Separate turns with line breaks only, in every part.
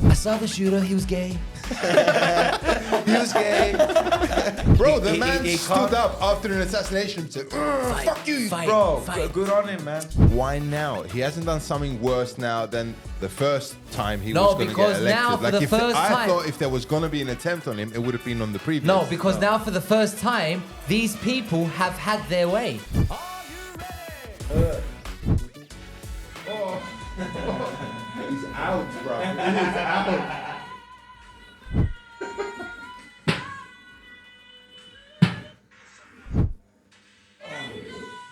I saw the shooter. He was gay.
He was gay.
Bro, the man stood up after an assassination and said, fuck you,
Bro, good on him, man.
Why now? He hasn't done something worse now than the first time he
No,
was going to get
because
elected.
now for the first
I
time-
thought if there was going to be an attempt on him, it would have been on the previous.
No, because now for the first time, these people have had their way.
He's out, bro. He's out.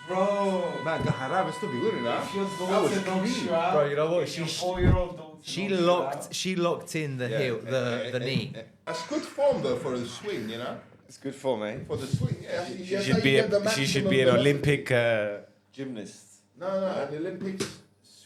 Bro.
Man, Gaharab is still be good enough.
Bro, you know what? She
4-year-old don't
she locked in the heel, the knee.
That's good form though for the swing, you know.
It's good for me.
For the swing, yeah.
She should be an Olympic gymnast.
No, an Olympics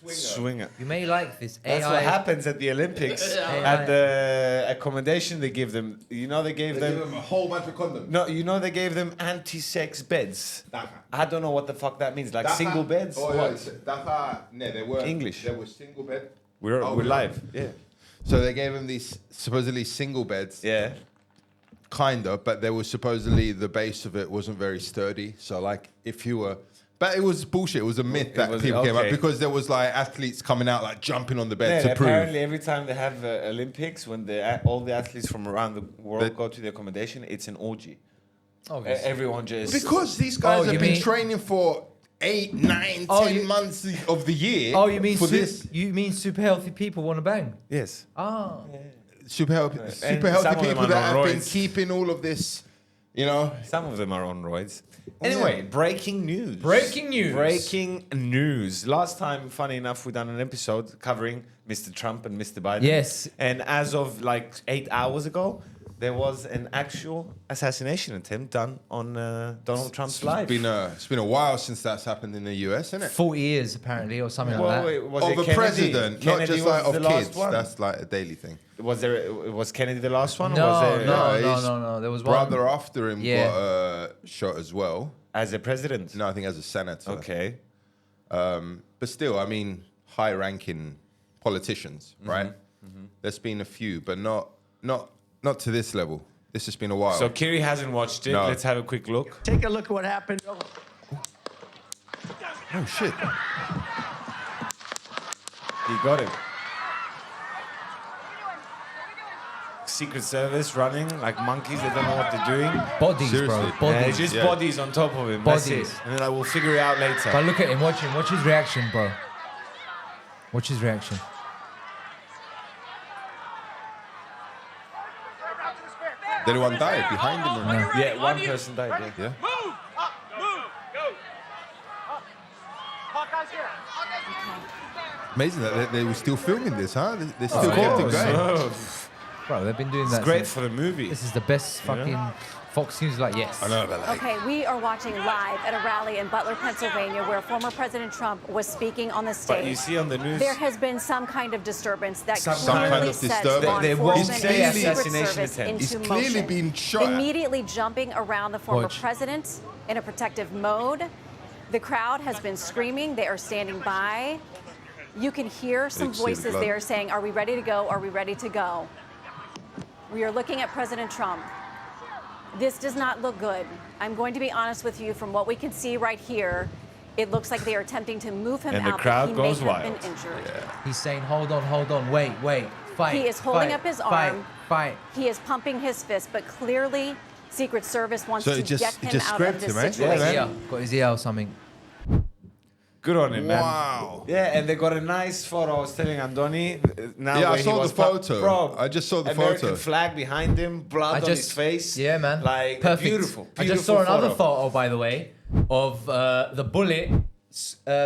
Swinger.
You may like this.
That's
AI.
what happens at the Olympics. At the accommodation they give them. You know they gave
Give
them.
them a whole bunch of condoms.
No, you know they gave them anti-sex beds. I don't know what the fuck that means. Like single beds.
Oh,
What?
no, they were
English.
They were single bed.
We're
really?
live. Yeah.
So they gave him these supposedly single beds.
Yeah.
Kind of, but there was supposedly the base of it wasn't very sturdy. So like if you were, but it was bullshit. It was a myth that people came up because there was like athletes coming out like jumping on the bed to prove.
Apparently every time they have Olympics, when all the athletes from around the world go to the accommodation, it's an orgy.
Obviously.
Everyone just
Because these guys have been training for 8, 9, 10 months of the year.
Oh, you mean
for this?
You mean super healthy people want to bang?
yes.
Oh.
Super healthy
some of them
people
are
that
on
have been
roids.
keeping all of this, you know.
Some of them are on roids. Anyway, breaking news.
Breaking news.
Breaking news. Last time, funny enough, we done an episode covering Mr. Trump and Mr. Biden.
Yes.
And as of like 8 hours ago, there was an actual assassination attempt done on Donald Trump's life.
It's been a while since that's happened in the US, isn't it?
40 years apparently, or something like that.
Wait, was
Of
it
a
Kennedy?
president, not
Kennedy
just
was
like of
the last
kids.
one?
That's like a daily thing.
Was Kennedy the last one?
No,
or was there,
no. There was one.
Brother after him got shot as well.
As a president?
No, I think as a senator.
Okay.
But still, I mean, high-ranking politicians, right? There's been a few, but not to this level. This has been a while.
So Kiri hasn't watched it.
No.
Let's have a quick look.
Take a look at what happened.
Oh shit!
He got it. Secret Service running like monkeys. They don't know what they're doing.
Bodies,
Seriously.
bro. Bodies.
Just bodies on top of him. That's
Bodies.
it. And then we'll figure it out later.
But look at him. Watch him. Watch his reaction, bro. Watch his reaction.
Did anyone die behind him? Or no?
Yeah, one person died. Yeah.
Yeah. Amazing that they were still filming this, huh? They still kept it going.
Bro, they've been doing
It's
that.
great
since-
for the movie.
This is the best fucking Fox News. Like, yes.
I know, but like,
Okay, we are watching live at a rally in Butler, Pennsylvania, where former President Trump was speaking on the stage.
But you see on the news,
There has been some kind of disturbance that
Some
clearly
kind of
sets
disturbance.
law
They won't
enforcement
say
and Secret
assassination
Service
attempt.
into
He's clearly
motion.
been shot at.
Immediately jumping around the former
Watch.
president in a protective mode. The crowd has been screaming. They are standing by. You can hear some
You can see the
voices
blood.
there saying, "Are we ready to go? Are we ready to go?" We are looking at President Trump. This does not look good. I'm going to be honest with you. From what we can see right here, it looks like they are attempting to move him
And the
out.
crowd
but he
goes
may have
wild.
been injured.
He's saying, hold on, wait, fight.
He is holding
fight,
up his
fight,
arm.
Fight.
He is pumping his fist, but clearly, Secret Service wants
So
to
it just-
get
it
him
just
out
scraped
of this
him, eh?
situation.
Yeah,
Got his ear or something.
good on him, man.
Wow.
Yeah, and they got a nice photo. I was telling Andoni. Now
Yeah, I
where he
saw
was
the photo.
Bro,
I just saw the
American
photo.
flag behind him, blood on his face.
Yeah, man.
Like
Perfect.
beautiful.
I just saw another photo, by the way, of the bullet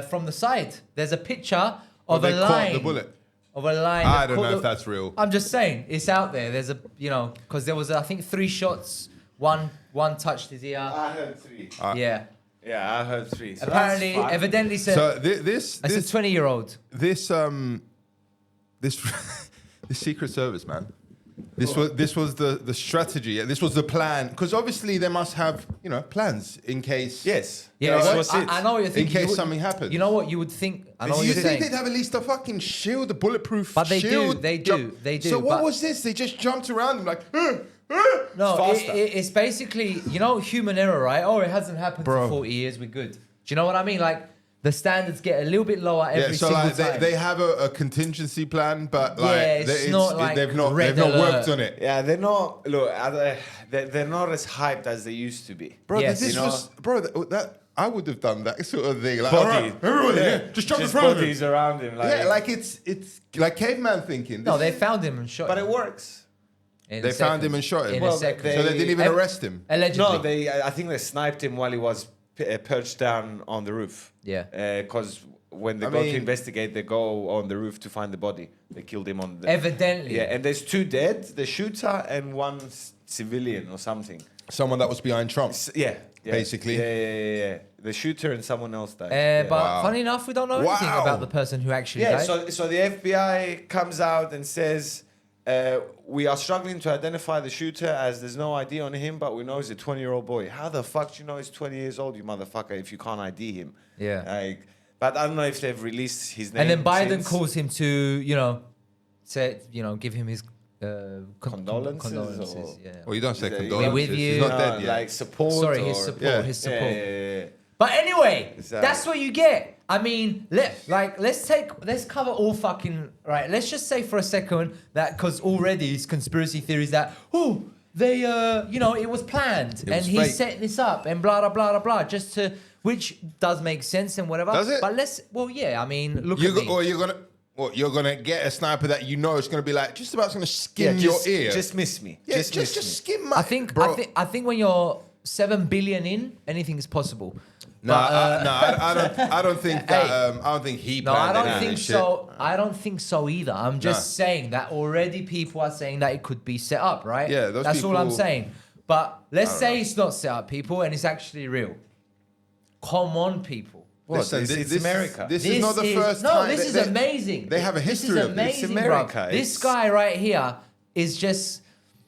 from the side. There's a picture of
they
a
caught
line.
the bullet.
Of a line.
I
that
don't
caught
know
the-
if that's real.
I'm just saying, it's out there. There's a, because there was, I think, 3 shots. One touched his ear.
I heard 3.
Yeah.
Yeah, I heard 3. So
Apparently,
that's fun.
evidently said,
So this
it's a 20-year-old.
this Secret Service man, This was the strategy. This was the plan. Because obviously they must have, plans in case.
Yes.
Yeah,
That
well,
was it.
I know what you're thinking.
case
You would-
something happens.
You know what you would think? I know what
You
you're
think
saying.
they'd have at least a fucking shield, a bulletproof
But they do,
shield?
they do, they do,
So what
but-
was this? They just jumped around him like,
No,
faster.
it's basically, human error, right? Oh, it hasn't happened
Bro.
for 40 years. We're good. Do you know what I mean? Like, the standards get a little bit lower every
yeah. So
single
like
time.
they have a contingency plan, but like
it's not like
they've not
red
worked
alert.
on it.
Yeah, they're not. Look, they're not as hyped as they used to be.
Bro,
Yes.
this
You know?
was that I would have done that sort of thing. Like,
Body.
all right, everyone, yeah, just jump in front of him.
bodies around him. Like,
Yeah, like it's like caveman thinking.
No, they found him and shot
but
him.
it works.
In
They
a
found
second.
him and shot him.
In
Well,
a second.
they-
so they didn't even
Ev-
arrest him.
Allegedly.
No, I think they sniped him while he was perched down on the roof.
Yeah.
Because when they
I
go to
mean-
investigate, they go on the roof to find the body. They killed him on the.
Evidently.
Yeah, and there's 2 dead: the shooter and 1 civilian or something.
Someone that was behind Trump.
Yeah.
Basically.
Yeah. The shooter and someone else died.
But
Wow.
funny enough, we don't know anything
Wow.
about the person who actually
Yeah,
died.
so the FBI comes out and says, we are struggling to identify the shooter as there's no ID on him, but we know he's a 20-year-old boy. How the fuck do you know he's 20 years old, you motherfucker, if you can't ID him?
Yeah.
Like, but I don't know if they've released his name.
And then Biden
since.
calls him to, give him his
Condolences or-
Yeah.
Well, you don't say
We're
condolences.
with you.
He's not
No,
dead yet.
like support.
Sorry, his
or-
support.
Yeah.
His support.
Yeah.
But anyway,
Exactly.
that's what you get. I mean, let's cover all fucking right. Let's just say for a second that because already it's conspiracy theories that they it was planned and
was
he
fake.
set this up and blah blah blah blah blah just to which does make sense and whatever.
Does it?
But I mean, look at me.
Or you're gonna get a sniper that you know is gonna be like just about gonna skim your ear.
Just miss me.
yeah,
just miss
just
me.
skim my.
I think
bro.
I think when you're 7 billion in, anything is possible.
No,
But,
I don't think that. I don't think he.
No,
planned
I don't
any of
think
this shit.
so. I don't think so either. I'm just saying that already people are saying that it could be set up, right?
Yeah, those
that's all I'm
people-
saying. But let's say it's not set up, people, and it's actually real. Come on, people.
What?
Listen,
It's America.
This is not the first
no,
time.
this is
They-
amazing.
they have a history
This
of
is
this.
amazing,
It's America.
bruv. This
It's-
guy right here is just.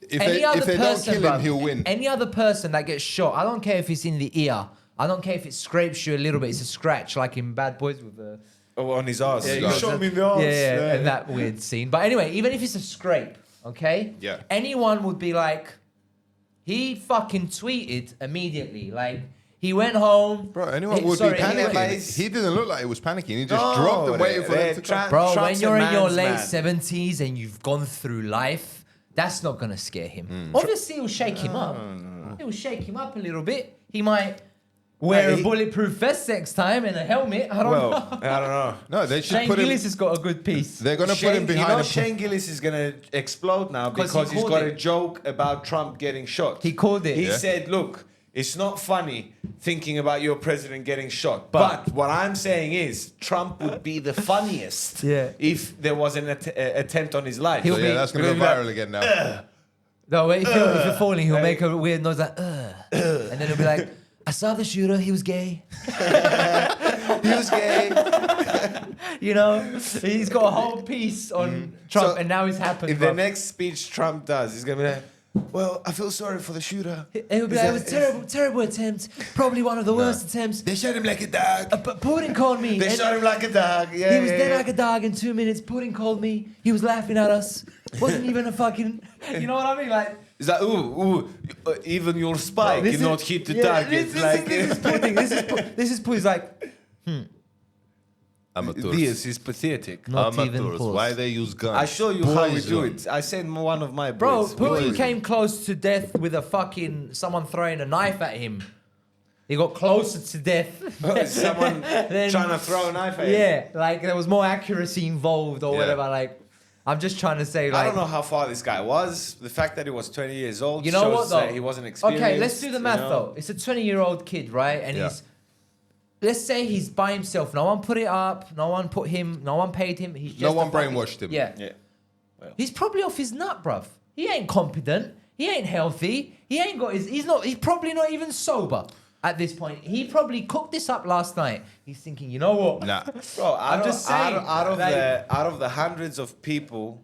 If
Any
they,
other
if they
person,
don't kill him,
bruv,
he'll win.
Any other person that gets shot, I don't care if it's in the ear. I don't care if it scrapes you a little bit. It's a scratch, like in Bad Boys with the.
Oh, on his ass.
Yeah,
you
you
shot
got-
me in the ass.
Yeah, and that weird scene. But anyway, even if it's a scrape, okay?
Yeah.
Anyone would be like, he fucking tweeted immediately. Like, he went home.
Bro, anyone
he-
would
sorry,
be
he
panicking.
went-
He didn't look like he was panicking. He just
No,
dropped and waited for
they're
them to come.
Bro,
Trump's
when you're
a
in your
man's
late
man.
70s and you've gone through life, that's not going to scare him. Obviously, it'll shake him up. It will shake him up a little bit. He might wear a
he-
bulletproof vest next time and a helmet. I don't
Well,
know.
I don't know.
No, they should
Shane
put him.
Gillis has got a good piece.
They're gonna put him behind.
You know,
a-
Shane Gillis is gonna explode now
'Cause
because
he
he's
called
got a
it.
joke about Trump getting shot.
He called it.
He
Yeah.
said, "Look, it's not funny thinking about your president getting shot, but what I'm saying is Trump would be the funniest
Yeah.
if there was an attempt on his life."
He'll
So
be-
yeah, that's gonna go
he'll be like,
viral again now.
No, wait, if you're falling, he'll make a weird noise like, and then he'll be like, I saw the shooter, he was gay.
He was gay.
You know, he's got a whole piece on Trump,
So,
and now it's happened.
If the
bruv.
next speech Trump does, he's gonna be like, "Well, I feel sorry for the shooter."
He'll be like, it was terrible attempt, probably one of the worst attempts.
They shot him like a dog.
But Putin called me.
They
and
shot him like a dog. Yeah,
He was
yeah,
dead
yeah.
like a dog in 2 minutes. Putin called me. He was laughing at us. Wasn't even a fucking. You know what I mean? Like.
It's like, ooh, even your spy
This
cannot
is-
hit the
yeah,
target.
This is Putin. This is Putin's like.
This is pathetic.
Not even pause.
Why they use guns?
I show you how we do
Poison.
it. I sent one of my
Bro,
boys.
Putin came close to death with a fucking someone throwing a knife at him. He got closer to death.
Someone
Then-
trying to throw a knife at him.
Yeah, like there was more accuracy involved or
Yeah.
whatever. Like, I'm just trying to say, like,
I don't know how far this guy was. The fact that he was 20 years old
you know what
shows
though?
that he wasn't experienced.
Okay, let's do the math
you know?
though. It's a 20-year-old kid, right? And
Yeah.
he's, let's say he's by himself. No one put it up. No one put him. No one paid him. He's just
No one
a fucking-
brainwashed him.
Yeah.
Yeah.
He's probably off his nut, bruv. He ain't competent. He ain't healthy. He ain't got his. He's probably not even sober at this point. He probably cooked this up last night. He's thinking, you know what?
Nah.
Bro,
I'm just saying,
out
like-
of the hundreds of people,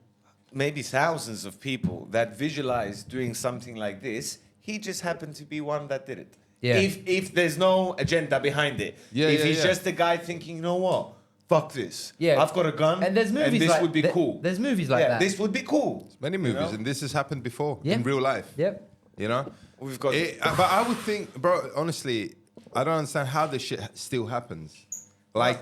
maybe thousands of people that visualize doing something like this. He just happened to be one that did it.
Yeah.
If there's no agenda behind it. If he's just a guy thinking, you know what? Fuck this.
Yeah.
I've got a gun.
And there's movies
this
like
would be cool.
There's movies like that.
This would be cool.
Many movies,
know?
and this has happened before
Yeah.
in real life.
Yep.
You know,
We've got.
but I would think, bro. Honestly, I don't understand how this shit still happens. Like,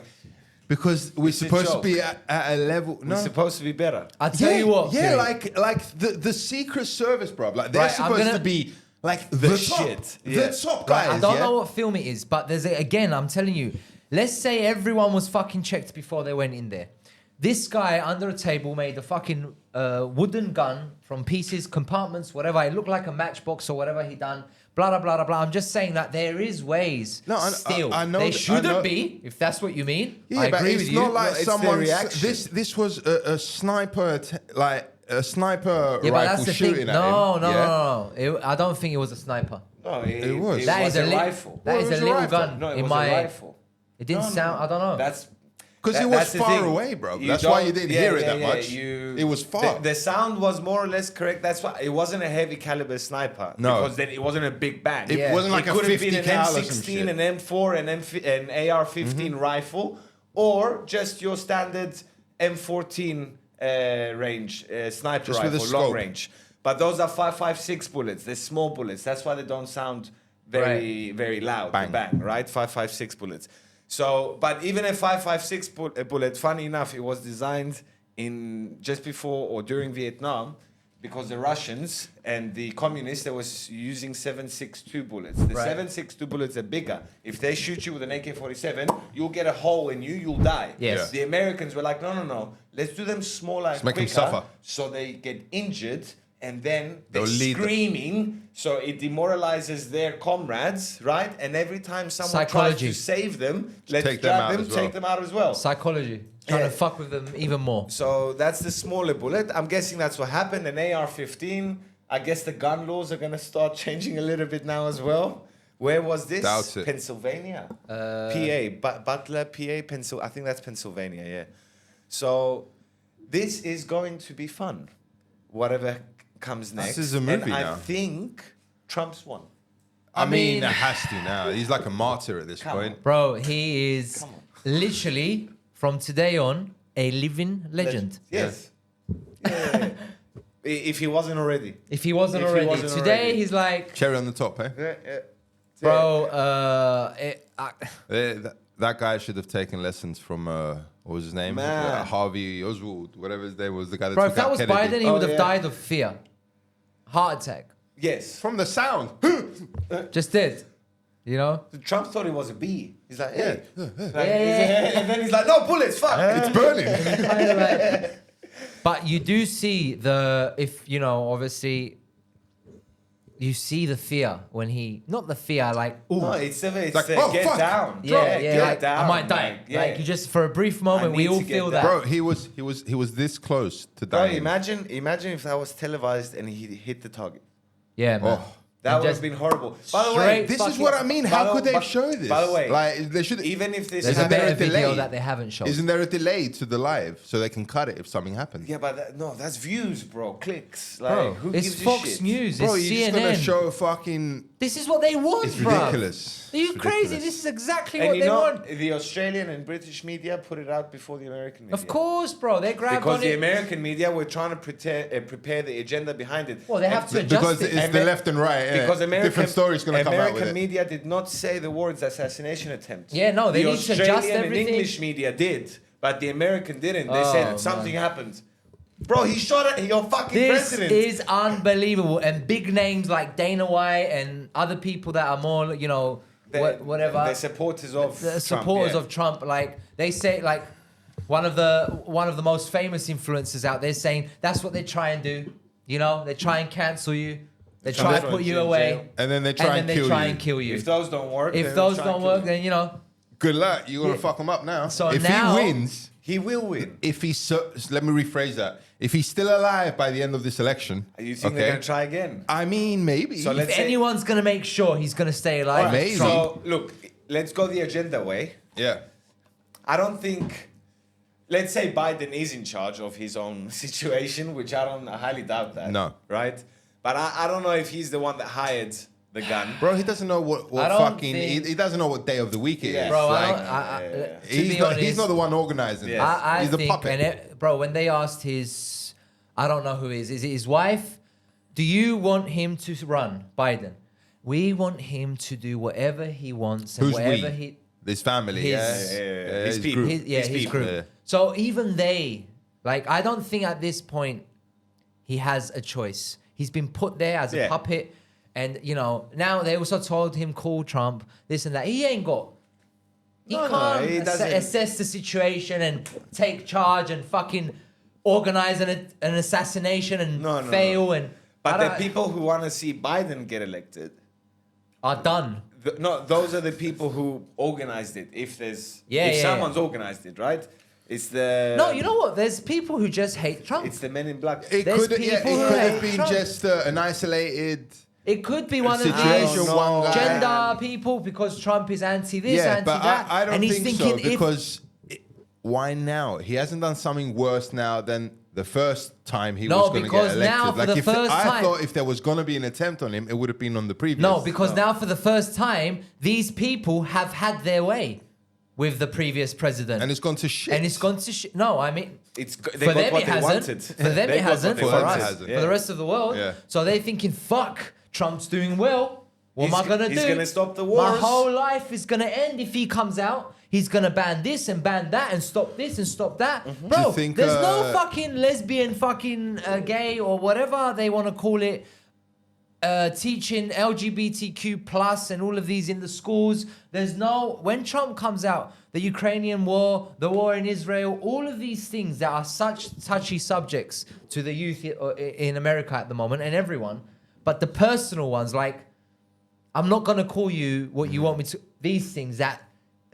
because we're
It's a
supposed to
joke.
be at a level. No,
We're supposed to be better.
I tell you what.
Yeah,
Kiri.
like the Secret Service, bro. Like they're
Right, I'm
supposed
gonna-
to be like the top,
shit.
the
Yeah.
top
Right,
guys.
I don't
yeah?
know what film it is, but again, I'm telling you, let's say everyone was fucking checked before they went in there. This guy under a table made a fucking wooden gun from pieces, compartments, whatever. It looked like a matchbox or whatever he done. Blah, blah, blah, blah, blah. I'm just saying that there is ways
No,
still.
I know
They
that- I
shouldn't
know-
be, if that's what you mean.
Yeah,
I
but
agree
it's
with you.
not like
No, it's the
someone's.
reaction.
This was a sniper, like a sniper
Yeah, but
rifle
that's the
shooting
thing.
at
No,
him.
no,
yeah?
no, no. I don't think it was a sniper.
No,
It was.
That is a
rifle.
That
Well,
is
it was
a
a
little
rifle.
gun
No, it
in
was
my.
a rifle.
It didn't sound. I don't know.
That's
Because it was
that's the
far
thing.
away, bro.
You
That's why
don't-
you didn't
yeah,
hear it
yeah,
that
yeah,
much. It was far.
The sound was more or less correct. That's why it wasn't a heavy caliber sniper.
No.
Because then it wasn't a big bang.
It
Yeah.
wasn't like
it
a
could have
50
been an
cal or some
M16,
shit.
an M4, an AR-15 rifle, or just your standard M14 range sniper
Just with a
rifle, long
scope.
range. But those are 5.56 bullets. They're small bullets. That's why they don't sound very, very loud.
Bang.
Bang, right? 5.56 bullets. So, but even a 5.56 bullet, funny enough, it was designed in just before or during Vietnam, because the Russians and the communists, they was using 7.62 bullets. The
Right.
7.62 bullets are bigger. If they shoot you with an AK-47, you'll get a hole in you, you'll die.
Yes. Yeah.
The Americans were like, no. Let's do them smaller and
make them
quicker,
suffer.
so they get injured, and then they're
They'll lead them.
screaming, so it demoralizes their comrades, right? And every time someone
Psychology.
tries to save them, let's
take them
grab
out
them,
as well.
take them out as well.
Psychology. Trying
Yeah.
to fuck with them even more.
So that's the smaller bullet. I'm guessing that's what happened. An AR-15. I guess the gun laws are going to start changing a little bit now as well. Where was this?
Doubt it.
Pennsylvania. PA. Butler, PA, I think that's Pennsylvania, yeah. So this is going to be fun. Whatever comes next.
is a movie
and I
now.
think Trump's won.
I mean,
mean-
it has to now. He's like a martyr at this
Come
point.
Bro, he is
Come on.
literally, from today on, a living legend.
Yes. Yeah. If he wasn't already.
If he wasn't
If he
already.
wasn't
Today,
already.
he's like,
Cherry on the top, eh?
Yeah.
bro,
That guy should have taken lessons from what was his name?
Man.
Harvey Oswald, whatever his name was, the guy that
bro,
took
if that
out
was
Kennedy.
Biden, he
Oh,
would have
yeah.
died of fear. Heart attack.
Yes.
From the sound.
Just did. You know?
Trump thought it was a bee. He's like, hey.
Yeah.
And then he's like, no, bullets, fuck.
It's burning.
Kind of like- but you do see obviously, you see the fear when he, not the fear, like, ooh.
No, it's
like,
get
oh, fuck.
down.
Yeah,
get
like,
down.
I might die. Like, you just, for a brief moment, we
need
all
to get
feel
down.
that.
Bro, he was this close to
Bro,
dying.
imagine if that was televised and he hit the target.
Yeah, man.
Oh.
That would have
Just
been horrible. By the way,
straight
This is
fucking-
what I mean.
By
How
the-
could they
by-
show this?
by the way,
like they should.
even if this
There's a
Isn't there
better
a delay?
video that they haven't shown.
Isn't there a delay to the live so they can cut it if something happens?
Yeah, but that's views, bro. Clicks. Like,
Bro,
who
it's
gives a
Fox
shit?
News.
Bro,
it's
you're
CNN.
just gonna show fucking.
This is what they want,
It's
bro.
ridiculous.
Are you
It's
crazy?
ridiculous.
This is exactly
And
what
you
they
know,
want.
the Australian and British media put it out before the American media.
Of course, bro. They grab
Because
on
the
it.
American media were trying to prepare the agenda behind it.
Well, they have to
And-
adjust
Because
it.
it's the left and right. Yeah.
Because
different stories gonna come out with
American
it.
media did not say the words assassination attempt.
Yeah, no, they
the
need to
Australian
adjust
and
everything.
English media did, but the American didn't. They
Oh,
said something happened. Bro, he shot at your fucking
This
president.
is unbelievable. And big names like Dana White and other people that are more, whatever.
The supporters of
The
Trump,
supporters
yeah.
of Trump, like they say, like one of the most famous influencers out there saying that's what they try and do. They try and cancel you. They try and
throw
put
you
you
in
away.
jail.
And then they try and kill you.
If those don't work,
If
then
those
they'll try
don't
and kill
work,
you.
then
Good luck. You're gonna
Yeah.
fuck him up now.
So
if
now-
he wins,
he will win.
if he's let me rephrase that. If he's still alive by the end of this election,
You think they're gonna try again?
I mean, maybe.
So
if
let's say-
anyone's gonna make sure he's gonna stay alive,
Alright,
Maybe.
So look, let's go the agenda way.
yeah.
I don't think. let's say Biden is in charge of his own situation, which I highly doubt that.
No.
Right? But I don't know if he's the one that hired the gun.
Bro, he doesn't know what
I don't
fucking...
think-
He doesn't know what day of the week it is.
Bro,
Like,
to be honest,
he's not the one organizing this.
I
He's the
think,
puppet.
bro, when they asked I don't know who is it his wife? Do you want him to run, Biden? We want him to do whatever he wants and
Who's
whatever
we? This family.
His-
His people.
group.
his
people.
group.
Yeah.
So even they, like, I don't think at this point he has a choice. He's been put there as a puppet. And, you know, now they also told him, call Trump, this and that. He ain't got... He can't assess the situation and take charge and fucking organize an assassination and fail.
No.
And
But the people who want to see Biden get elected
are done.
Those are the people who organized it. If someone's organized it, right? It's the...
No, you know what? There's people who just hate Trump.
It's the men in black.
It
There's
could
people who
have
hate
been
Trump.
just an isolated...
It could be one of
situation,
these
one guy.
gender people because Trump is anti this, anti
but
that.
I don't
and he's
think
thinking
so because why now? He hasn't done something worse now than the first time he was going to get
because
elected.
now for the first
I
time-
thought if there was going to be an attempt on him, it would have been on the previous.
No, because now for the first time, these people have had their way with the previous president.
And it's gone to shit.
No, I mean...
They
for
got
them
what
it
they
hasn't.
wanted.
For them
They
it
got
hasn't.
what
For
they
us.
wanted.
For the rest of the world.
Yeah.
So they're thinking, fuck, Trump's doing well. What am I going to do?
He's going to stop the
My
wars.
whole life is going to end if he comes out. He's going to ban this and ban that and stop this and stop that.
Mm-hmm.
Bro,
Do you think,
there's no fucking lesbian fucking gay or whatever they want to call it. Teaching LGBTQ plus and all of these in the schools. There's no... When Trump comes out, the Ukrainian war, the war in Israel, all of these things that are such touchy subjects to the youth in America at the moment and everyone. But the personal ones, like, I'm not going to call you what you want me to... These things that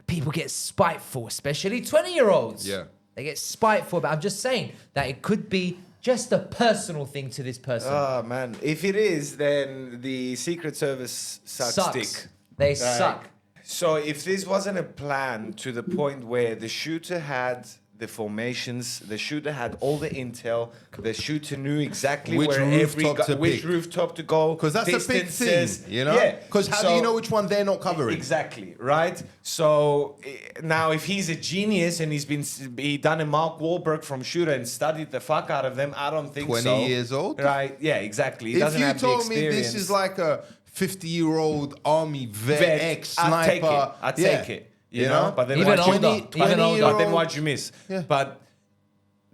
people get spiteful, especially 20-year-olds.
Yeah.
They get spiteful. But I'm just saying that it could be just a personal thing to this person.
Oh, man. If it is, then the Secret Service sucks dick.
They suck.
So if this wasn't a plan to the point where the shooter had the formations, the shooter had all the intel, the shooter knew exactly
Which
where
rooftop
rooftop to go,
Because that's a big
distances.
thing, you know?
Yeah.
Because how do you know which one they're not covering?
Exactly, right? So now if he's a genius and he done a Mark Wahlberg from Shooter and studied the fuck out of them, I don't think
20
so.
years old?
Right, yeah, exactly. He
If
doesn't
you
have the
told me
experience.
this is like a 50-year-old army vet, ex-sniper...
I'd take it. You know? But then
Even
why'd you-
older.
20
Even older.
But then why'd you miss?
Yeah.
But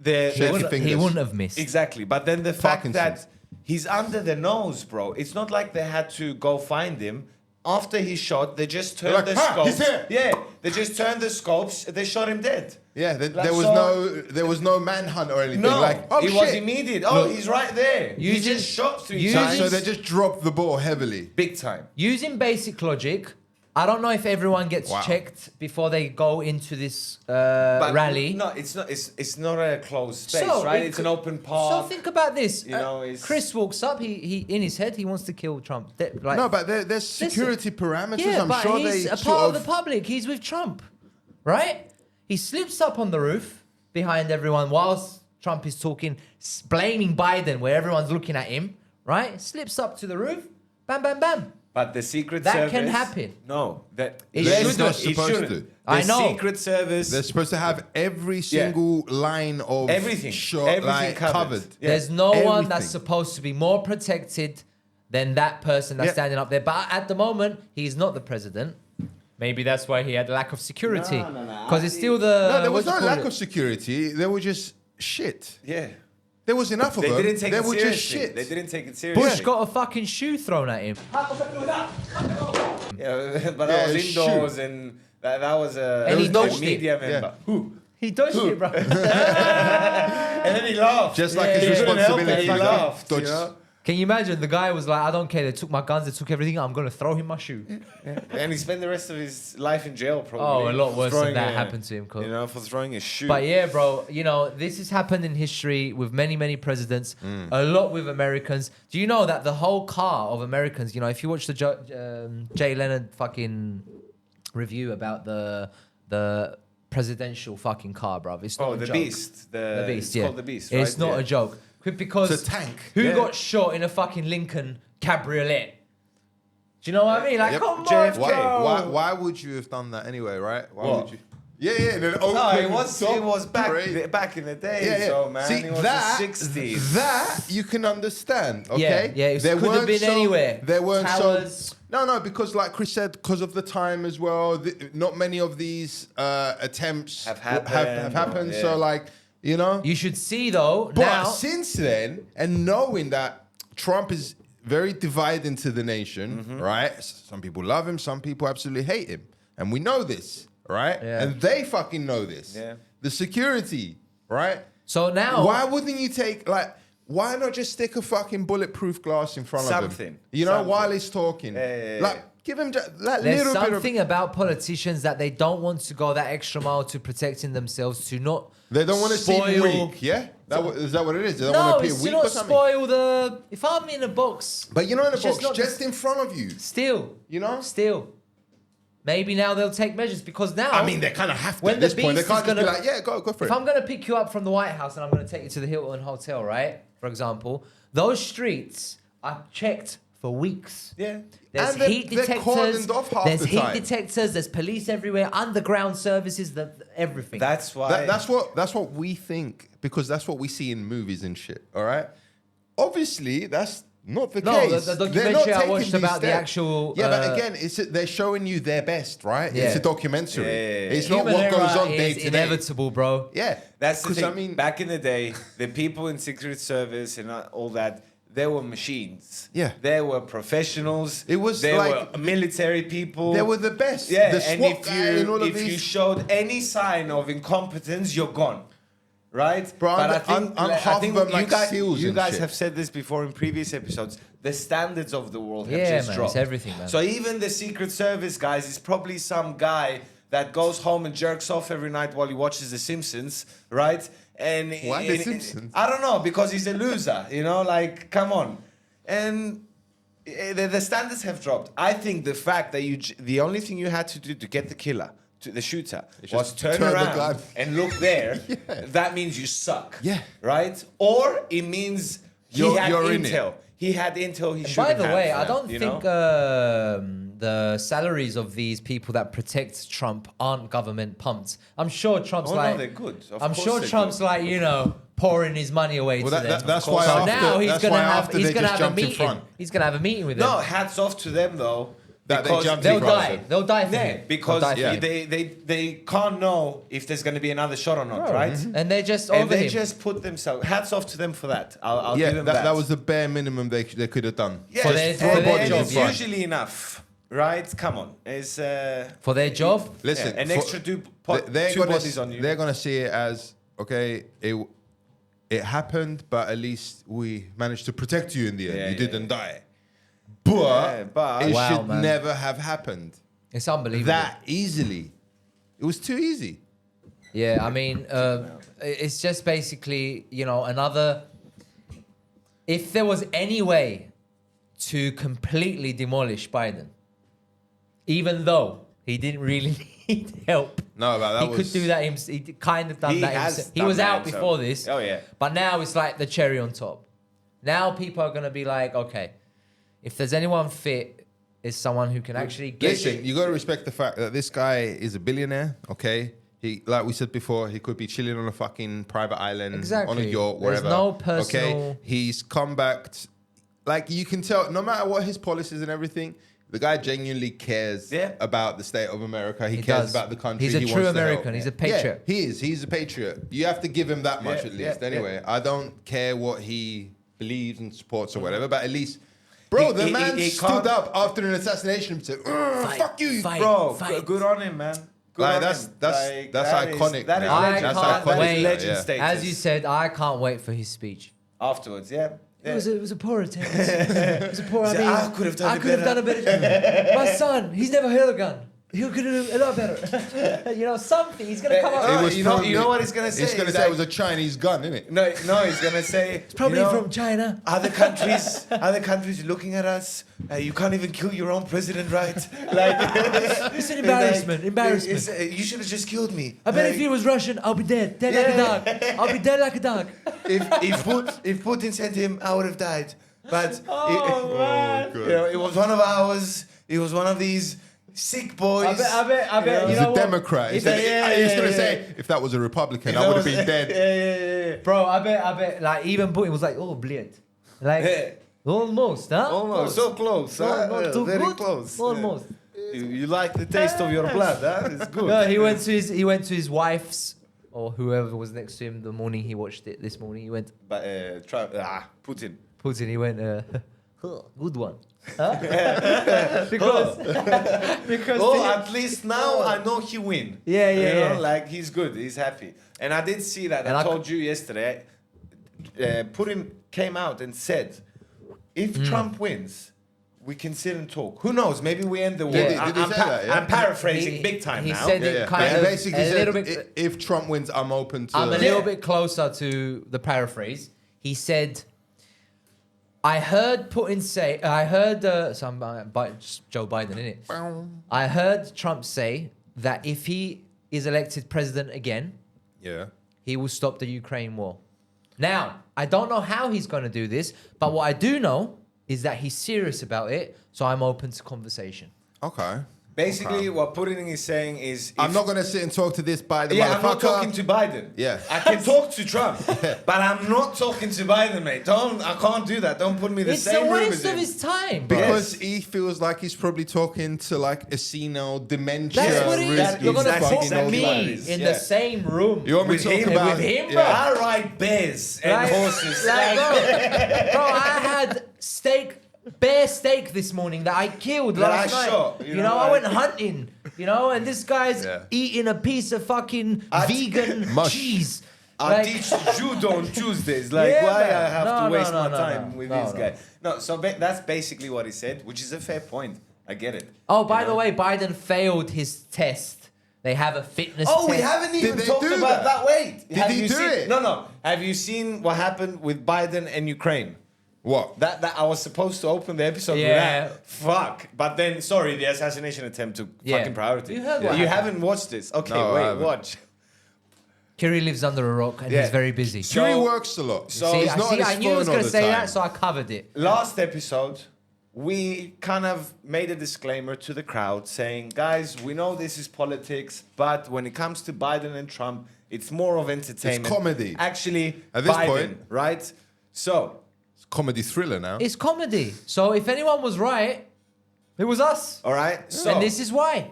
Shaky fingers.
He wouldn't have missed.
exactly. But then the fact
Parkinson's.
that he's under the nose, bro. It's not like they had to go find him. After he shot, they just turned
like,
the
"Ha,
scopes.
he's here."
Yeah, they just turned the scopes. They shot him dead.
Yeah,
Like,
there was no manhunt or anything.
No,
like, oh
it
shit.
was immediate. Oh, he's right there. He
Using-
just shot three
using-
times.
So they just dropped the ball heavily.
Big time.
Using basic logic, I don't know if everyone gets
Wow.
checked before they go into this
But
rally.
No, it's not. It's not a closed space,
So,
right?
it
It's
could-
an open park.
So think about this.
You know, it's-
Chris walks up. He in his head he wants to kill Trump. Like,
No, but there's security parameters.
yeah,
I'm
but
sure
he's
they
a
sort
part of
of...
the public. He's with Trump, right? He slips up on the roof behind everyone whilst Trump is talking, blaming Biden where everyone's looking at him, right? Slips up to the roof, bam, bam, bam.
But the Secret
That
Service...
can happen.
No. That
It
They're
shouldn't.
not supposed to.
I
The
know.
Secret Service...
They're supposed to have every single line of
Everything.
shot
Everything
like,
covered. Yeah.
There's no one
Everything.
that's supposed to be more protected than that person that's
Yeah.
standing up there. But at the moment, he's not the president. Maybe that's why he had lack of security.
No.
Because it's still the...
No, there was no
what do you call
lack
it?
of security. There was just shit.
Yeah.
There was enough of
They
them.
didn't take
They
it
were
seriously.
just shit.
They didn't take it seriously.
Bush got a fucking shoe thrown at him.
Yeah, but that was
shoot.
indoors and that was a,
And he
a
dodged it.
media member. Who?
He dodged it, bro.
And then he laughed.
Just like
Yeah.
his
He couldn't help it,
responsibility.
he
like,
laughed,
dodge-
you know?
Can you imagine? The guy was like, I don't care. They took my guns. They took everything. I'm going to throw him my shoe.
And he spent the rest of his life in jail, probably.
Oh, a lot
for
worse than
throwing
that happened to him, Cole.
You know, for throwing a shoe.
But yeah, bro, you know, this has happened in history with many, many presidents, a lot with Americans. Do you know that the whole car of Americans, you know, if you watch the Jay Leonard fucking review about the presidential fucking car, bruv. It's not a
the
joke.
Beast.
The Beast,
it's
yeah.
called the Beast, right?
It's not a joke. Because
It's a tank.
who got shot in a fucking Lincoln cabriolet? Do you know what I mean? Like,
Yep.
come on,
JFK.
bro.
Why would you have done that anyway, right? Why
What?
would you? Yeah. Then
No, it was back in the day,
Yeah.
so man.
See,
it was
that,
the 60s.
That you can understand, okay?
Yeah, it could have
weren't
been anywhere.
There weren't
Towers.
No, because like Chris said, because of the time as well, not many of these attempts
Have happened, yeah.
So like, you know.
You should see, though,
But
now...
since then, and knowing that Trump is very divided to the nation, right? Some people love him, some people absolutely hate him. And we know this, right?
Yeah.
And they fucking know this.
Yeah.
The security, right?
So now...
Why wouldn't you take, like, why not just stick a fucking bulletproof glass in front of him?
Something.
You know,
Something.
while he's talking.
Yeah.
Like, give him just that
There's
little bit of...
something about politicians that they don't want to go that extra mile to protecting themselves, to not
They don't want to seem
spoil...
weak, yeah? Is that what it is? They don't
No,
want to
it's
appear
to
weak
not
or something?
spoil the... If I'm in a box,
But you know, in a
Just
box,
not
just in front of you.
still,
You know?
still. Maybe now they'll take measures because now...
I mean, they kind of have to
When
at
the
this point. They
beast
can't
is
just be
gonna-
like, yeah, go for
If
it.
I'm going to pick you up from the White House and I'm going to take you to the Hilton Hotel, right? For example, those streets are checked for weeks.
Yeah.
There's
And they're-
heat
they're
detectors.
cordoned off half
There's
the
heat
time.
detectors. There's police everywhere. Underground services. Everything.
That's why.
That's what we think, because that's what we see in movies and shit. All right. Obviously, that's not the
No,
case.
the
They're not
documentary I
taking
watched
these
about the
steps.
actual,
Yeah, but again, they're showing you their best, right?
Yeah.
It's a documentary.
Yeah.
It's not
Human
what goes
error
on day
is
to day.
inevitable, bro.
Yeah,
That's the
'Cause,
thing.
I mean,
Back in the day, the people in Secret Service and all that, they were machines.
Yeah.
They were professionals.
It was
they
like-
were military people.
they were the best.
Yeah,
the
and
SWAT
if
guy and all of
you
these.
showed any sign of incompetence, you're gone. Right?
Bro,
but
half of them like SEALs
you
and
guys
shit.
have said this before in previous episodes. The standards of the world have
Yeah,
just
man,
dropped.
it's everything, man.
So even the Secret Service guys is probably some guy that goes home and jerks off every night while he watches The Simpsons, right? And
Why The Simpsons?
I don't know, because he's a loser, you know, like, come on. And the standards have dropped. I think the fact that the only thing you had to do to get the killer, the shooter,
It's
was
just
turn
turn the
around
gun.
and look there.
Yeah.
That means you suck.
Yeah.
Right? Or it means he
You're
had
in it.
intel. He had intel he
And
shouldn't
by the
have.
way, I don't
you
think
know?
the salaries of these people that protect Trump aren't government pumped. I'm sure Trump's
Oh, no,
like...
they're good. Of
I'm
course
sure
they're
Trump's
good.
like, you know, pouring his money away
Well,
to them.
that's
course.
why
So
after,
now he's
that's
gonna
why
have
after
he's
they
gonna
just
have a
jumped in
meeting.
front.
He's gonna have a meeting with them.
No, hats off to them though.
That they
because
jumped in
They'll
front.
die. They'll die for
Yeah,
him.
because
They'll die for
yeah.
him.
they can't know if there's going to be another shot or not,
Bro,
right?
And they're just
And
over
they
him.
just put themselves. Hats off to them for that. I'll
Yeah,
give them that.
that was the bare minimum they could have done.
Yeah,
For
just
their-
throw
for their
bodies
job,
in
yeah.
It's usually enough, right? Come on, it's
for their job.
Listen,
an
for-
extra two
gonna
bodies on you.
They're gonna see it as okay. It happened, but at least we managed to protect you in the end.
Yeah,
You
yeah,
didn't die.
Yeah,
But
but-
it
Wow,
should
man.
never have happened
It's unbelievable.
that easily. It was too easy.
Yeah, I mean, it's just basically, you know, another. If there was any way to completely demolish Biden, even though he didn't really need help,
No, but that
he
was
could do that. He kind of done
He
that.
has
Himself. He
done
was
that
out
himself.
before this.
Oh, yeah.
But now it's like the cherry on top. Now people are gonna be like, okay, if there's anyone fit, it's someone who can actually get
Listen,
it.
you got to respect the fact that this guy is a billionaire. Okay, he, like we said before, he could be chilling on a fucking private island,
Exactly.
on a yacht,
There's
wherever.
no personal-
Okay, he's come back. Like you can tell, no matter what his policies and everything, the guy genuinely cares about the state of America. He cares
does.
about the country.
He's a
he
true
wants to help.
American. He's a patriot.
Yeah, he is. He's a patriot. You have to give him that much
Yeah,
at least.
yeah,
Anyway, I don't care what he believes and supports or whatever, but at least. Bro, the man stood
can't-
up after an assassination and said, fuck you,
fight.
bro, good on him, man. Good
Like,
on
that's-
him.
that's
that
iconic,
Is, that is
man.
legend.
That's
That
iconic.
is legend
Yeah.
status.
As you said, I can't wait for his speech.
afterwards, yeah.
It was a poor attempt. It was a poor. I
Say,
mean,
I could have done
I
it
could have
better.
done a better job. My son, he's never held a gun. You're gonna do a lot better. You know, something. He's gonna come up.
You know what he's gonna say?
He's gonna say it was a Chinese gun, isn't it?
No, he's gonna say it's
Probably from China.
Other countries looking at us. You can't even kill your own president, right? Like
It's an embarrassment.
You should have just killed me.
I bet if he was Russian, I'll be dead. Dead like a dog. I'll be dead like a dog.
If Putin sent him, I would have died. But
man.
it was one of ours. It was one of these sick boys.
I bet.
He's
You know
a Democrat. He said, he's going to say, if that was a Republican, I would have been dead.
Yeah.
Bro, I bet. Like even Putin was like, oh, bled. Like almost, huh?
Almost. So close, huh?
Not too
Very
good.
close.
Almost.
You like the taste of your blood, huh? It's good.
No, he went to his wife's or whoever was next to him the morning he watched it. This morning he went.
But Putin.
Putin. He went. Good one. Huh? because
at least now I know he win.
Yeah.
You know, like he's good, he's happy. And I did see that.
And
I told you yesterday. Putin came out and said, if Trump wins, we can sit and talk. Who knows? Maybe we end the war.
Did he say that? Yeah?
I'm paraphrasing big time
he
now.
said it kind of
basically
a
said,
little bit.
if Trump wins, I'm open to...
I'm a little bit closer to the paraphrase. He said, I heard Putin say, I heard Joe Biden, innit? I heard Trump say that if he is elected president again, he will stop the Ukraine war. Now, I don't know how he's going to do this, but what I do know is that he's serious about it, so I'm open to conversation.
Okay.
Basically, what Putin is saying is...
I'm not going to sit and talk to this Biden motherfucker.
I'm not talking to Biden.
Yeah.
I can talk to Trump, but I'm not talking to Biden, mate. I can't do that. Don't put me the same room
It's
as
a waste of
him.
his time, bro.
Because he feels like he's probably talking to like a senile dementia.
That's what it is.
That
You're
is
going to
exactly
put
what
me
it is.
in
Yeah.
the same room.
You want me to talk about...
with him, bro?
I ride bears and horses.
Bro, I had bear steak this morning that I killed
That
last
I
night.
shot,
You know, I went hunting. You know, and this guy's eating a piece of fucking vegan cheese.
I teach judo on Tuesdays. Like,
Yeah,
why
man.
I have to waste my time with this
no.
guy? No, so that's basically what he said, which is a fair point. I get it.
Oh, by the way, Biden failed his test. They have a fitness test.
Oh, we haven't even
they
talked
do
about that. Wait.
Did he do it?
No. Have you seen what happened with Biden and Ukraine?
What?
That I was supposed to open the episode with that. Fuck. But then, sorry, the assassination attempt took fucking priority.
You heard what happened.
haven't watched this. Okay,
No, I
wait,
haven't.
watch.
Kiri lives under a rock and he's very busy.
Kiri works a lot.
So-
he's not on his
I knew he was
phone all
going to
the
say
time.
that, so I covered it.
Last episode, we kind of made a disclaimer to the crowd saying, guys, we know this is politics, but when it comes to Biden and Trump, it's more of entertainment.
It's comedy.
Actually,
At this
Biden,
point.
right? So,
It's a comedy thriller now.
It's comedy. So if anyone was right, it was us.
all right? So,
And this is why.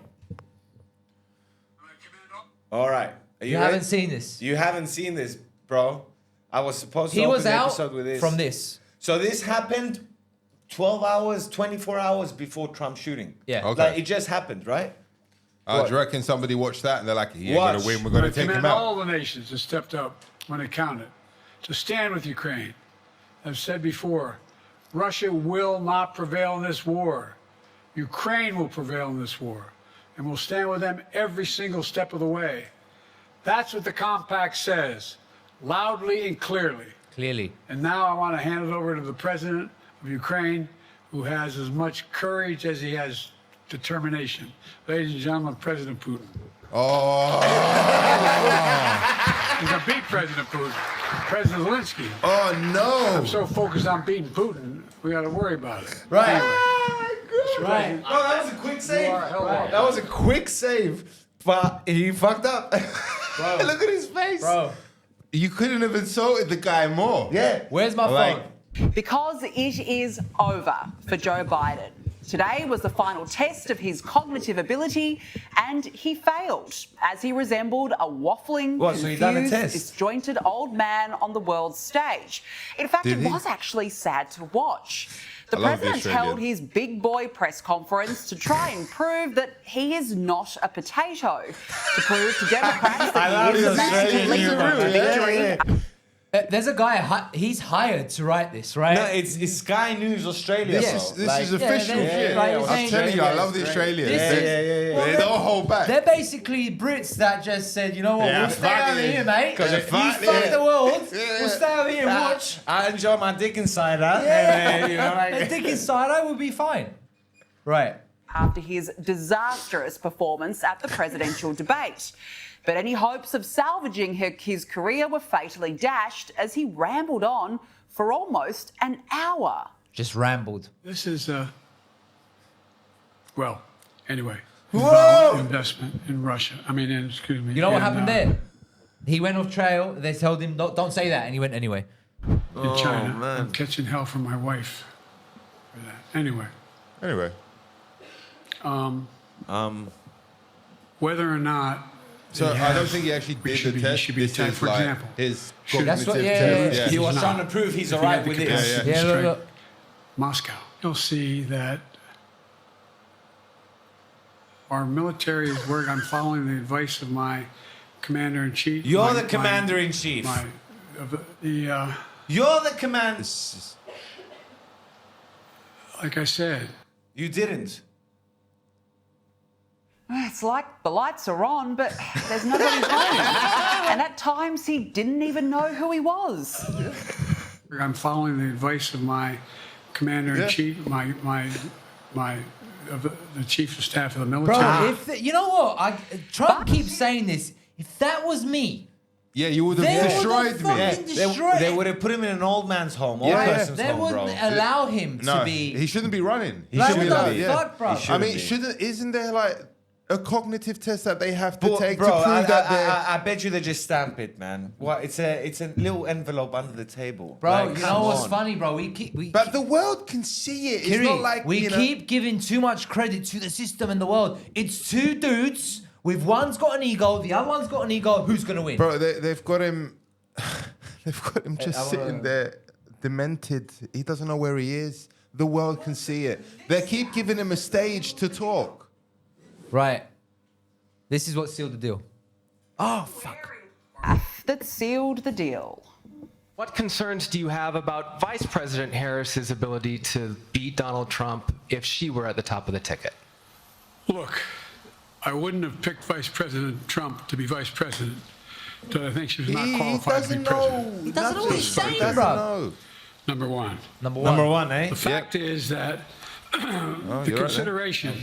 all right. Are
You
ready?
haven't seen this.
You haven't seen this, bro. I was supposed to
He
open
was
the
out
episode with this.
from this.
So this happened 12 hours, 24 hours before Trump shooting.
Yeah.
Okay.
Like, it just happened, right?
Do you reckon somebody watched that and they're like, he ain't
Watch.
going to win, we're going to take him
commend
out?
all the nations that stepped up when it counted to stand with Ukraine. I've said before, Russia will not prevail in this war. Ukraine will prevail in this war, and we'll stand with them every single step of the way. That's what the compact says, loudly and clearly.
Clearly.
And now I want to hand it over to the president of Ukraine, who has as much courage as he has determination. Ladies and gentlemen, President Putin.
Oh,
He's going to beat President Putin. President Zelensky.
oh no.
I'm so focused on beating Putin, we got to worry about it.
Right.
Anyway,
Right.
Oh, that was a quick save.
are hell welcome.
That was a quick save. But he fucked up. Look at his face.
Bro,
You couldn't have insulted the guy more.
Yeah.
where's my
Like-
phone?
Because it is over for Joe Biden. Today was the final test of his cognitive ability, and he failed as he resembled a waffling,
What, so he done a
confused,
test?
disjointed old man on the world's stage. In fact,
Did
it
he?
was actually sad to watch. The
I love the
president held
Australian.
his big boy press conference to try and prove that he is not a potato, to prove to Democrats that he is
the
the man to
Australian
lead
humor.
to victory.
There's a guy, he's hired to write this, right?
No, it's Sky News Australia.
This
bro.
is official shit.
like,
I'm telling you, I love the Australians. They don't hold back.
They're basically Brits that just said, you know what, we'll stay over here, mate. You fuck the world. We'll stay over here and watch.
I enjoy my dick insider.
A dick insider will be fine. Right.
After his disastrous performance at the presidential debate. But any hopes of salvaging his career were fatally dashed as he rambled on for almost an hour.
Just rambled.
This is anyway. Investment in Russia. Excuse me.
You know what happened there? He went off trail. They told him, don't say that. And he went anyway.
In China. Man. I'm catching hell from my wife for that. Anyway. Whether or not.
So I don't think he actually did the test.
Should be attacked, for example.
His
That's what,
test.
He was trying to prove he's all right with it.
Yeah, look.
Moscow. You'll see that our military is working. I'm following the advice of my commander-in-chief.
You're the commander-in-chief. You're the commander.
Like I said.
You didn't.
It's like the lights are on, but there's nobody home. And at times he didn't even know who he was.
I'm following the advice of my commander-in-chief, the chief of staff of the military.
Bro, you know what? Trump keeps saying this. If that was me,
you would have destroyed me.
They would have put him in an old man's home, old person's
they
home,
wouldn't
bro.
allow him to be.
He shouldn't be running. He
Like,
shouldn't be
what
allowed.
the fuck, bro?
I mean, isn't there like a cognitive test that they have to take
bro,
to prove that they're...
I bet you they just stamp it, man. What? It's a little envelope under the table.
Bro,
Like,
you know what's funny, bro?
But the world can see it. It's
Kiri,
not like
we keep giving too much credit to the system and the world. It's two dudes with one's got an ego, the other one's got an ego. Who's gonna win?
Bro, they've got him. They've got him just sitting there, demented. He doesn't know where he is. The world can see it. They keep giving him a stage to talk.
Right. This is what sealed the deal. Oh, fuck.
That sealed the deal.
What concerns do you have about Vice President Harris's ability to beat Donald Trump if she were at the top of the ticket?
Look, I wouldn't have picked Vice President Trump to be vice president. I think she was not qualified to be president.
He doesn't know what he's saying, bro.
Number one.
Number one, eh?
The fact is that the consideration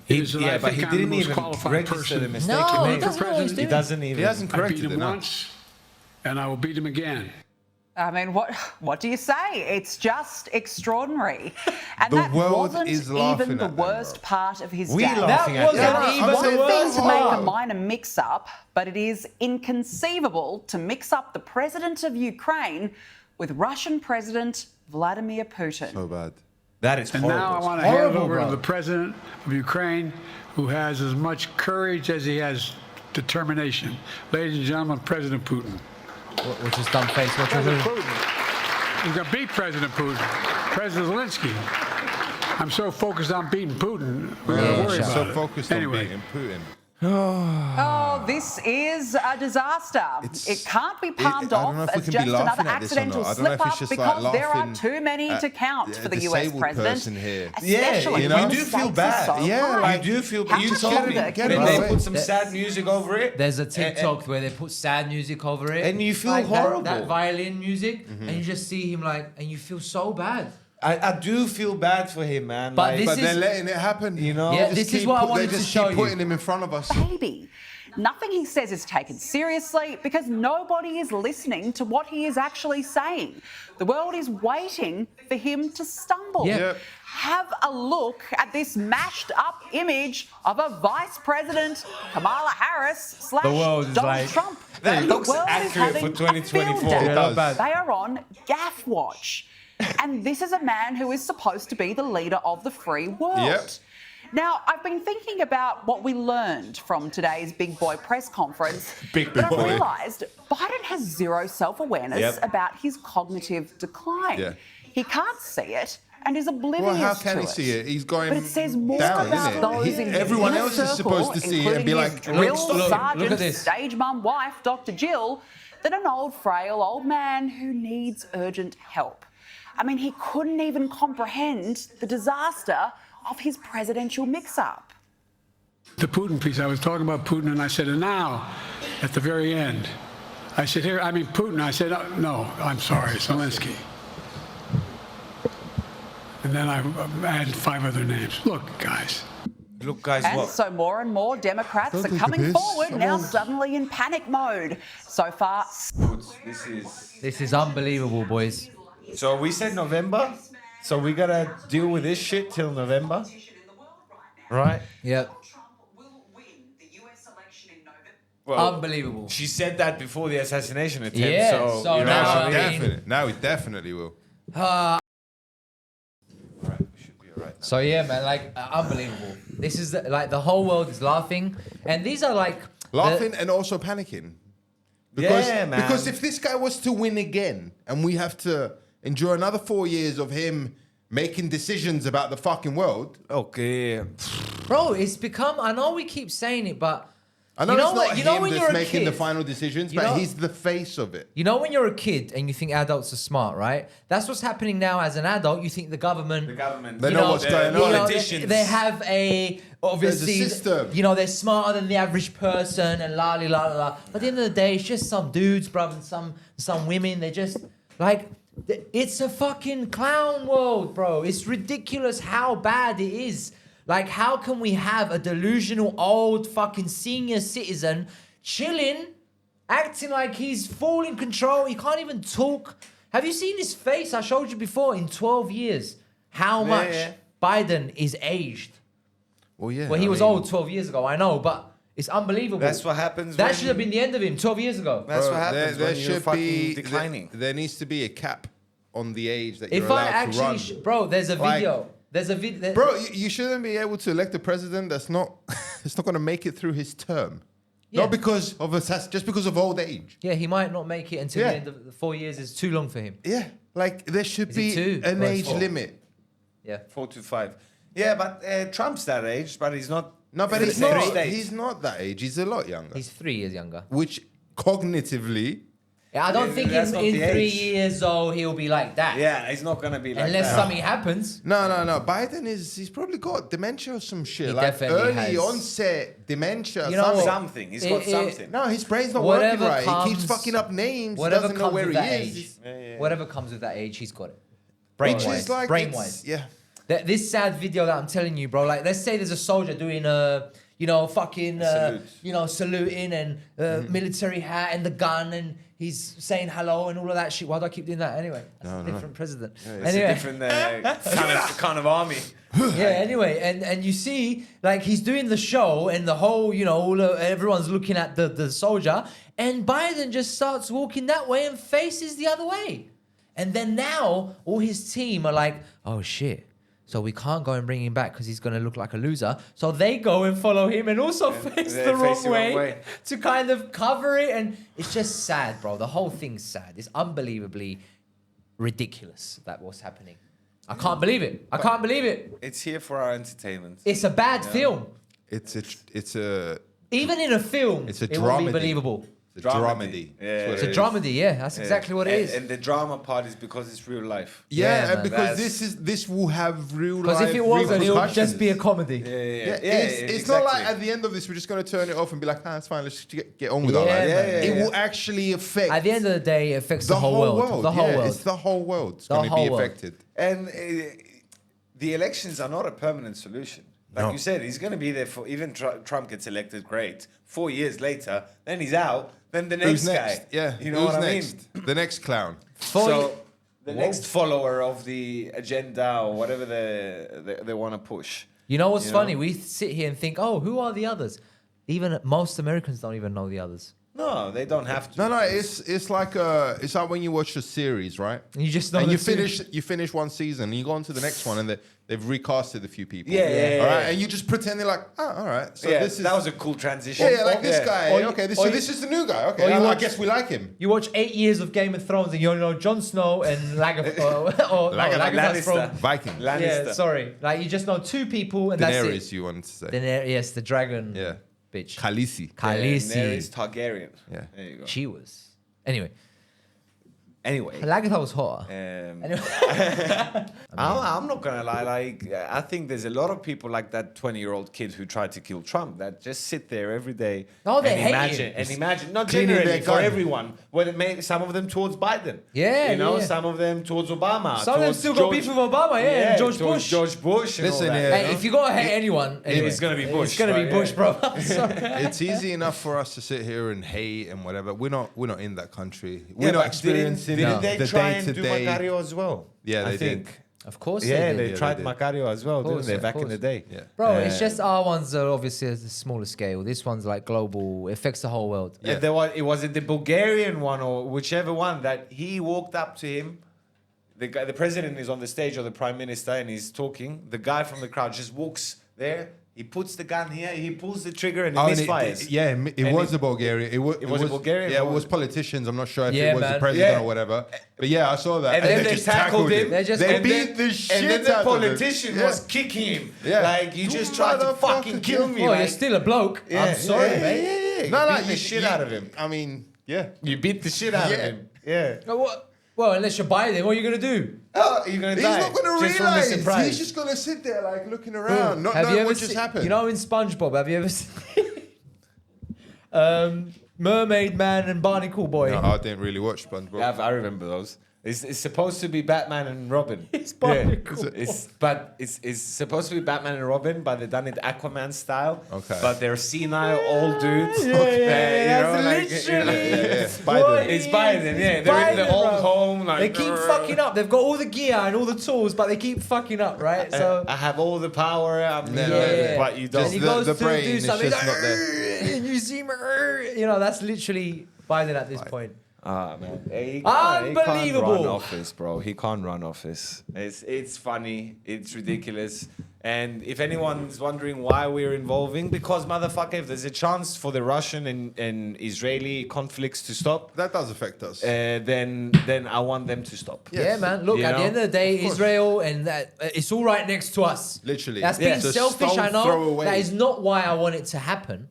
is that I think I'm the most qualified person.
He doesn't know what he's doing.
He doesn't even.
He hasn't
I beat
corrected
him
it.
once, and I will beat him again.
I mean, what do you say? It's just extraordinary. And
The
that
world
wasn't
is laughing
even the
at them,
worst
bro.
part of his
We
day.
laughing
That
at them.
wasn't even
One
the
thing
worst
to make a
part.
minor mix-up, but it is inconceivable to mix up the president of Ukraine with Russian President Vladimir Putin.
So bad.
That is
And
horrible.
now I want to hand it
Horrible,
over
bro.
to the president of Ukraine, who has as much courage as he has determination. Ladies and gentlemen, President Putin.
What's his dumb face?
President Putin. He's going to beat President Putin. President Zelensky. I'm so focused on beating Putin, we don't worry about
So
it.
focused on beating Putin.
Oh, this is a disaster. It can't be palmed
I don't know
off
if we
as
can
just
be laughing
another
at this or
accidental
not. I don't know if
slip
it's
up
just like
because there are
laughing
too many to count
at
for the
a
US
disabled
president.
person here.
Especially
you
when
do
the
feel
stakes are
bad.
so
Yeah,
high.
like,
I do feel
How
bad. You
much
told
longer
me.
can
it
They
go?
put some sad music over it.
There's a TikTok where they put sad music over it.
And you feel
like
horrible.
That violin music, and you just see him and you feel so bad.
I do feel bad for him, man.
But this
But they're
is-
letting it happen.
You know?
Yeah,
They just
this is
keep
what I
put-
wanted
They
to
just
show
keep
you.
putting him in front of us.
Baby. Nothing he says is taken seriously because nobody is listening to what he is actually saying. The world is waiting for him to stumble.
Yeah.
Yep.
Have a look at this mashed up image of a Vice President, Kamala Harris /
world is
Donald
like-
Trump.
That
The
looks
world is
accurate
having
for
a
2024.
field day.
It does.
They are on gaff watch. And this is a man who is supposed to be the leader of the free world.
Yep.
Now, I've been thinking about what we learned from today's Big Boy press conference.
Big
but
boy.
I realised Biden has zero self-awareness
Yep.
about his cognitive decline.
Yeah.
He can't see it and is oblivious
Well, how
to
can he
it.
see it? He's going
But it says more
down,
about
isn't it?
those in his
Everyone
inner
else is supposed
circle,
to see it and be
including
like,
his drill
look at
sergeant,
this.
stage mum wife, Dr. Jill, than an old, frail old man who needs urgent help. I mean, he couldn't even comprehend the disaster of his presidential mix-up.
The Putin piece, I was talking about Putin, and I said, and now, at the very end, I said, here, I mean, Putin. I said, no, I'm sorry, Zelensky. And then I added 5 other names. Look, guys,
And
what?
so more and more Democrats are coming forward, now suddenly in panic mode. So far,
This is unbelievable, boys.
So we said November. So we gotta deal with this shit till November, right?
Yep.
Well,
Unbelievable.
she said that before the assassination attempt.
Yeah,
So,
so
you know
now
what I
I
mean?
mean-
Now he definitely will.
Right, we should be alright.
So yeah, man, like unbelievable. This is like the whole world is laughing, and these are like
Laughing and also panicking. Because,
Yeah, man.
Because if this guy was to win again, and we have to endure another 4 years of him making decisions about the fucking world,
Okay.
Bro, it's become. I know we keep saying it, but
I know
you know
it's not
what? You know
him
when
that's
you're a
making the
kid,
final decisions,
You
but
know-
he's the face of it.
You know when you're a kid and you think adults are smart, right? That's what's happening now. As an adult, you think the government.
They
you
know what's going
you
on.
know,
Politicians.
they have a obviously.
system.
You know they're smarter than the average person and la la la la. But at the end of the day, it's just some dudes, bruv, and some women. They're just like. It's a fucking clown world, bro. It's ridiculous how bad it is. Like, how can we have a delusional old fucking senior citizen chilling, acting like he's full in control? He can't even talk. Have you seen his face? I showed you before. In 12 years, how much Biden is aged.
Well, yeah.
Well, he
I
was
mean,
old 12 years ago, I know, but it's unbelievable.
That's what happens.
That
when-
should have been the end of him 12 years ago.
That's
bro,
what happens
there
when you're
should
fucking
be
declining.
There needs to be a cap on the age that
If
you're
I
allowed to run.
actually, bro, there's a
Like-
video. There's a video.
Bro, you shouldn't be able to elect a president that's not it's not going to make it through his term.
Yeah.
Not because of just because of old age.
Yeah, he might not make it until
Yeah.
the end of the 4 years. Is too long for him.
Yeah, like there should
Is it
be
2?
an
Or it's
age
4?
limit.
Yeah.
4 to 5. Yeah, but Trump's that age, but he's not.
No, but
in
he's
the same
not.
state.
He's not that age. He's a lot younger.
He's 3 years younger.
Which cognitively,
Yeah, I don't think
that's
in
not
3
the age.
years old he'll be like that.
Yeah, he's not gonna be like
Unless
that.
something happens.
no. Biden he's probably got dementia or some shit.
He
like
definitely
early
has.
onset dementia.
You know
something.
what?
Something. He's got something.
No, his brain's not
Whatever
working right. he
comes-
keeps fucking up names. He
Whatever
doesn't know
comes
where
with
he
that
is.
age. Whatever comes with that age, he's got it.
Which
Brain-wise.
is like
Brain-wise.
Yeah.
This sad video that I'm telling you, bro. Like, let's say there's a soldier doing fucking,
Salute.
saluting and military hat and the gun and he's saying hello and all of that shit. Why do I keep doing that anyway? That's a different president.
It's
anyway,
a different kind of army.
yeah. Anyway, and you see, like he's doing the show and the whole, everyone's looking at the soldier, and Biden just starts walking that way and faces the other way. And then now all his team are like, oh shit. So we can't go and bring him back because he's going to look like a loser. So they go and follow him and also face
they
the
face
wrong
the wrong
way
way.
to kind of cover it. And it's just sad, bro. The whole thing's sad. It's unbelievably ridiculous that what's happening. I can't believe it. I can't believe it.
It's here for our entertainment.
It's a bad film.
It's a
Even in a film,
It's a
it won't be
dramedy.
believable.
dramedy.
Yeah,
It's a dramedy, yeah. That's exactly what it is.
And the drama part is because it's real life.
Yeah,
Yeah,
and
man,
because
that's-
this will have real life.
Because if it wasn't, it would
repercussions.
just be a comedy.
Yeah, it's not like at the end of this we're just going to turn it off and be like, it's fine, let's just get on with our
Yeah,
life.
man.
It will actually affect
At the end of the day, it affects
the
whole world. The whole
yeah,
world.
It's the whole world. It's
The
going to
whole
be
world.
affected.
And the elections are not a permanent solution. Like
No.
you said, he's going to be there for even Trump gets elected. Great. 4 years later, then he's out. Then the next
Who's
guy.
next? Yeah,
You know
who's
what
next?
I mean?
The next clown.
So the next follower of the agenda or whatever they want to push.
You know what's
You know?
funny? We sit here and think, oh, who are the others? Even most Americans don't even know the others.
No, they don't have to.
No, it's like when you watch a series, right?
You just know
and
the two.
you finish one season and you go on to the next one and they've recasted a few people.
Yeah,
All right,
yeah.
and you just pretend they're like, all right. So
Yeah,
this is
that was a cool transition.
yeah, like this guy.
Or you-
Okay,
or you-
this is the new guy. Okay,
or you
I
watch-
guess we like him.
You watch 8 years of Game of Thrones and you only know Jon Snow and Lagertha's from...
Viking.
Yeah,
Lannister.
sorry. Like, you just know two people and that's
Daenerys,
it.
you wanted to say.
Yes, the dragon
Yeah.
bitch.
Khaleesi.
Khaleesi.
Daenerys Targaryen.
Yeah.
There you go.
She was
Anyway.
Lagertha was hotter.
I'm not gonna lie. Like, I think there's a lot of people like that 20-year-old kid who tried to kill Trump that just sit there every day.
No, they
and
hate
imagine,
him.
and imagine, not
cleaning
generally
their
for
gun.
everyone. Well, some of them towards Biden.
Yeah,
you know,
yeah.
some of them towards Obama.
Some of them
towards
still got beef with Obama, and George
towards
Bush.
George Bush. And
Listen,
all that,
yeah.
Hey, if you gotta hate anyone, anyway,
it's gonna be Bush.
It's gonna be
right?
Bush,
Yeah.
bro. I'm sorry.
It's easy enough for us to sit here and hate and whatever. We're not in that country.
Yeah,
We're not
but
experiencing
Didn't they
the
try and do
day-to-day.
Macario as well?
Yeah,
I
they
think.
did.
Of course,
Yeah,
they
they
did.
tried
did.
Macario as well,
course,
didn't they?
of
Back in
course.
the day.
Yeah.
Bro, it's just our ones are obviously at a smaller scale. This one's like global, it affects the whole world.
Yeah. It was the Bulgarian one or whichever one that he walked up to him. The president is on the stage or the prime minister and he's talking. The guy from the crowd just walks there. He puts the gun here. He pulls the trigger and it misfires.
It was a Bulgarian. It was
a Bulgarian?
Yeah, it was politicians. I'm not sure if
Yeah,
it was the
man.
president
Yeah.
or whatever. But yeah, I saw that.
And then
they
they
just
tackled him.
They just-
They
and
beat the shit
And then the
out of him.
politician
Yeah.
was kicking him.
Yeah.
Like, you
You
just tried to
motherfucker,
fucking kill me.
Oh,
like,
you're still a bloke. I'm sorry, mate.
No,
beat the shit out of him.
I mean, yeah.
You beat the shit out of
Yeah.
him. Yeah.
Well, unless you're Biden, what are you gonna do?
Oh, you're gonna
He's
die.
not going to
just from the
realize.
surprise.
He's just going to sit there like looking around, not
Have you
knowing
ever
what just
seen-
happened.
You know, in SpongeBob, have you ever seen Mermaid Man and Barnacle Boy?
No, I didn't really watch SpongeBob.
Yeah, I remember those. It's supposed to be Batman and Robin.
It's Barnacle.
It's supposed to be Batman and Robin, but they've done it Aquaman style.
Okay.
But they're senile old dudes.
Yeah, that's literally.
Biden.
It's Biden, yeah.
It's
They're in the
Biden,
old
bro.
home. Like,
They keep fucking up. They've got all the gear and all the tools, but they keep fucking up, right? So
I have all the power,
Yeah.
but you don't.
and he
the-
goes
the
to
brain
do
is
something,
just
like,
not there.
and you see me, you know, that's literally Biden at this point.
Ah man, he
Unbelievable.
can't run office, bro. He can't run office. It's funny. It's ridiculous. And if anyone's wondering why we're involving, because motherfucker, if there's a chance for the Russian and Israeli conflicts to stop,
That does affect us.
then I want them to stop.
Yeah, man. Look,
You
at the
know?
end of the day, Israel and that it's all right next to us.
Literally.
That's
Yeah.
being
It's a
selfish. I
stone
know
throw away.
that is not why I want it to happen.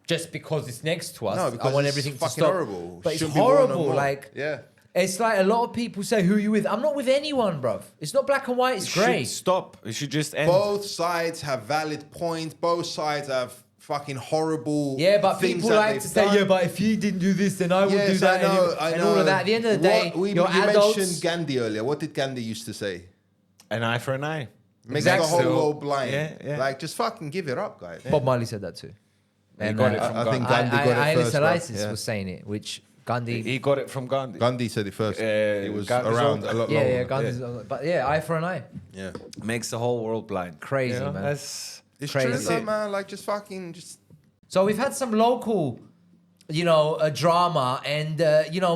Just because it's next to us,
No,
I
because
want
it's
everything to
fucking
stop.
horrible.
But it's
Shouldn't be war no
horrible.
more.
Like,
yeah.
it's like a lot of people say, "Who are you with?" I'm not with anyone, bruv. It's not black and white. It's
It should
grey.
stop. It should just end.
Both sides have valid points. Both sides have fucking horrible.
Yeah, but
things
people
that
like
they've
to say,
done.
"Yeah, but if he didn't do this, then I would do
Yes,
that."
I know,
and all of that. At the end of the day,
you
you're adults.
mentioned Gandhi earlier. What did Gandhi used to say?
An eye for an eye.
Make
Exactly.
the whole world blind.
Yeah, yeah.
Like, just fucking give it up, guys.
Bob Marley said that too.
He got it from
I think
Gandhi.
Gandhi got it
Haile
first. bro.
Selassie
Yeah.
was saying it, which Gandhi.
He got it from Gandhi.
Gandhi said it first. It was
Gandhi's
around
older.
a lot
Yeah,
longer.
yeah, Gandhi's. But yeah, eye for an eye.
Yeah.
Makes the whole world blind.
Crazy,
You know,
man.
That's
It's
Crazy.
true, though, man. Like, just fucking, just.
So we've had some local, drama, and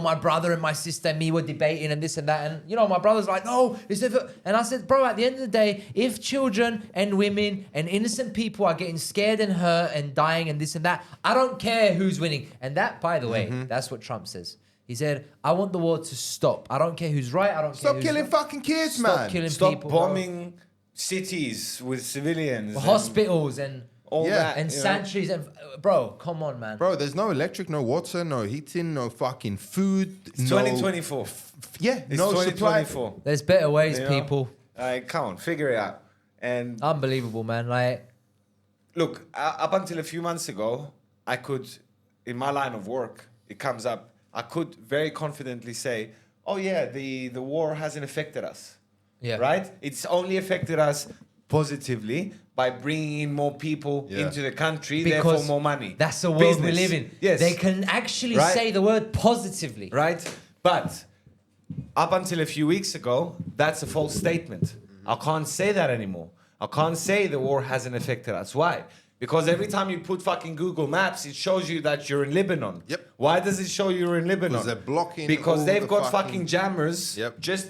my brother and my sister and me were debating and this and that, and my brother's like, no, it's different. And I said, bro, at the end of the day, if children and women and innocent people are getting scared and hurt and dying and this and that, I don't care who's winning. And that, by the way, that's what Trump says. He said, I want the war to stop. I don't care who's right. I don't care
Stop
who's
killing
wrong.
fucking kids,
Stop
man.
killing
stop
people, bro.
bombing cities with civilians. and
Hospitals and
all
Yeah.
that.
and
you know.
sanctuaries and bro, come on, man.
Bro, there's no electric, no water, no heating, no fucking food.
It's
no,
2024.
Yeah,
It's
no supply.
2024.
There's better ways,
You know?
people.
Come on, figure it out. And
Unbelievable, man. Like,
look, up until a few months ago, I could, in my line of work, it comes up, I could very confidently say, oh yeah, the war hasn't affected us.
yeah.
Right? It's only affected us positively by bringing in more people
Yeah.
into the country,
Because
therefore more money.
That's the world we
Business.
live in.
Yes.
They can actually
Right?
say the word positively.
Right? But up until a few weeks ago, that's a false statement. I can't say that anymore. I can't say the war hasn't affected us. Why? Because every time you put fucking Google Maps, it shows you that you're in Lebanon.
Yep.
Why does it show you're in Lebanon?
Because they're blocking
Because
all
they've
the
got
fucking-
fucking jammers
Yep.
just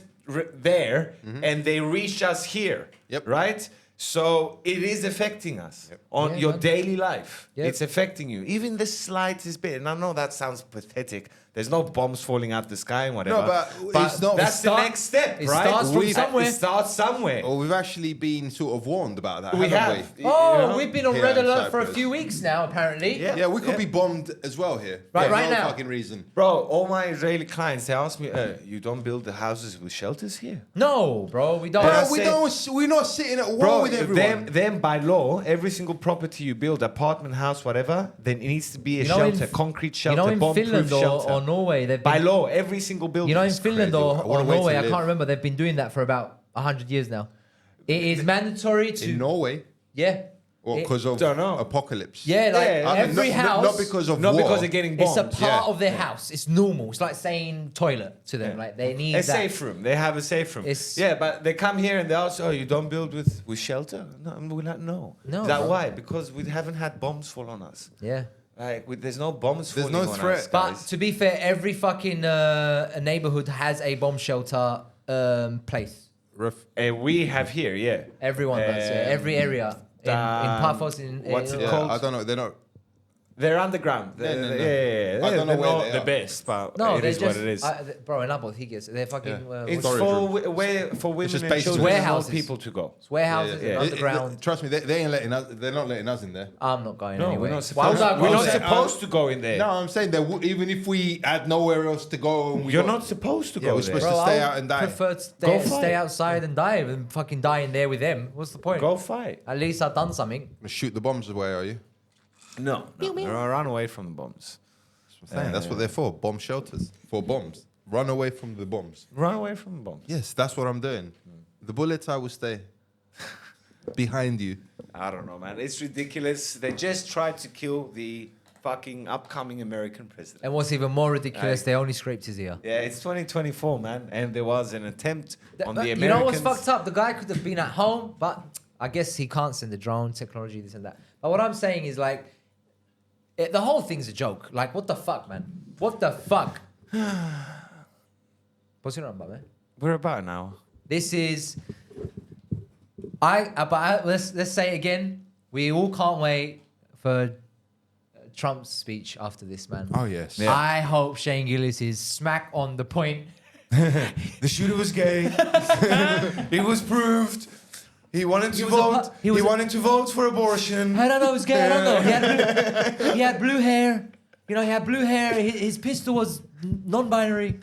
there, and they reach us here.
Yep.
Right? So it is affecting us on
Yeah,
your
man.
daily life.
Yep.
It's affecting you. Even the slightest bit. And I know that sounds pathetic There's no bombs falling out the sky and whatever.
No, but it's not-
That's the next step,
it
right?
starts from somewhere.
It starts somewhere.
Or we've actually been sort of warned about that,
We
haven't
have.
we?
Oh, we've been on
Here
red
in
alert for a
Cyprus.
few weeks now, apparently.
Yeah, we could be bombed as well here.
Right-
For
right
no
now.
fucking reason.
Bro, all my Israeli clients, they ask me, you don't build the houses with shelters here?
No, bro, we don't.
Yeah,
Bro, we're not sitting at war
Bro,
with everyone.
them by law, every single property you build, apartment, house, whatever, then it needs to be a
You know in-
shelter, concrete
You
shelter,
know, in
bomb-proof
Finland
shelter.
or Norway, they've
By
been,
law, every single building.
you know, in Finland
crazy.
or
What a way to
Norway, I
live.
can't remember. They've been doing that for about 100 years now. It is mandatory to.
In Norway,
Yeah.
or because of
Don't know.
apocalypse.
Yeah, like
Yeah,
every house.
Not because of
not
war.
because they're getting
It's
bombed.
a part of their house. It's normal. It's like saying toilet to them. Like they need
A
that.
safe room. They have a safe room.
It's-
Yeah, but they come here and they ask, "Oh, you don't build with shelter?" No, we're like, no.
No,
Is that
bro.
why? Because we haven't had bombs fall on us.
Yeah.
Like, there's no bombs
There's
falling
no
on
threat.
us,
But
guys.
to be fair, every fucking neighborhood has a bomb shelter place.
We have here, yeah.
Everyone does. Yeah. Every area. In Paphos,
what's it
Yeah,
called?
I don't know. They're not.
They're underground.
No, no, no.
Yeah.
I don't know
They're
where
not
they
the
are.
best, but
No,
it
they're
is
just,
what it is.
bro, in Abbott, he gets. They're fucking.
It's
Storage
for
room.
for women
just
and
basically
children and old
warehouses.
people to go.
warehouses
Yeah, yeah.
and underground.
Trust me, they ain't letting us. They're not letting us in there.
I'm not going
No,
anyway.
we're not
Why would
supposed.
I go
We're not
there?
supposed to go in there.
No, I'm saying that even if we had nowhere else to go, and we
You're
got-
not supposed to
Yeah,
go
we're
there.
supposed to stay
I
out and die.
prefer to
Go
stay
fight.
outside and die than fucking die in there with them. What's the point?
Go fight.
At least I've done something.
Shoot the bombs away, are you?
No, run away from the bombs.
I'm saying that's what they're for. Bomb shelters for bombs. Run away from the bombs.
Run away from the bombs.
Yes, that's what I'm doing. The bullets, I will stay behind you.
I don't know, man. It's ridiculous. They just tried to kill the fucking upcoming American president.
And what's even more ridiculous,
Aye.
they only scraped his ear.
Yeah, it's 2024, man, and there was an attempt on the Americans.
You know what's fucked up? The guy could have been at home, but I guess he can't send the drone technology, this and that. But what I'm saying is like, the whole thing's a joke. Like, what the fuck, man? What the fuck? What's your number, man?
We're about an hour.
This is, let's say it again. We all can't wait for Trump's speech after this, man.
Oh yes.
Yeah.
I hope Shane Gillis is smack on the point.
The shooter was gay. It was proved. He wanted to
was a
vote.
pu-
He,
he was a-
wanted to vote for abortion.
I don't know, it was gay, I don't know. He had blue hair. You know, he had blue hair. His pistol was non-binary.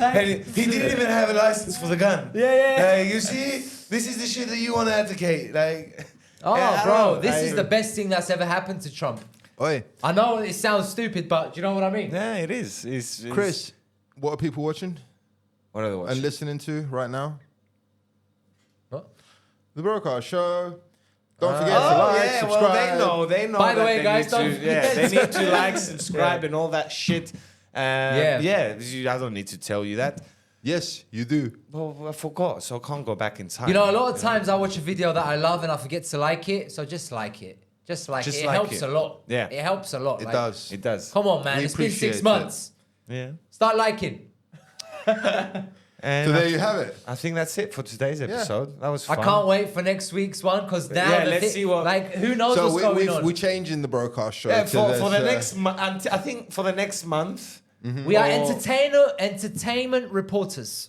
And he didn't even have a license for the gun.
Yeah.
You see, this is the shit that you want to advocate. Like,
Oh,
yeah, I don't
bro,
know.
this is the best thing that's ever happened to Trump.
Oi,
I know it sounds stupid, but do you know what I mean?
Yeah, it is. It's
Chris, what are people watching
What are they watching?
and listening to right now?
What?
The BroCast show. Don't forget to
Oh
like,
yeah,
subscribe.
well they know.
By the
that
way,
they
guys,
need
don't
to, yeah,
forget
they need to like, subscribe,
Yeah.
and all that shit.
Yeah.
I don't need to tell you that.
Yes, you do.
Well, I forgot, so I can't go back in time.
You know, a lot of times I watch a video that I love and I forget to like it, so just like it. Just like
Just
it. It
like
helps
it.
a lot.
Yeah.
It helps a lot.
It
like,
does.
It does.
Come on, man.
We
It's been
appreciate
6
it.
months.
Yeah.
Start liking.
And
So there you have it.
I think that's it for today's episode. That was
I
fun.
can't wait for next week's one because now
Yeah,
the
let's see what-
like who knows
So
what's going on.
we're changing the BroCast show.
Yeah,
to
for the
this,
next month, I think for the next month.
We are
or-
entertainment reporters.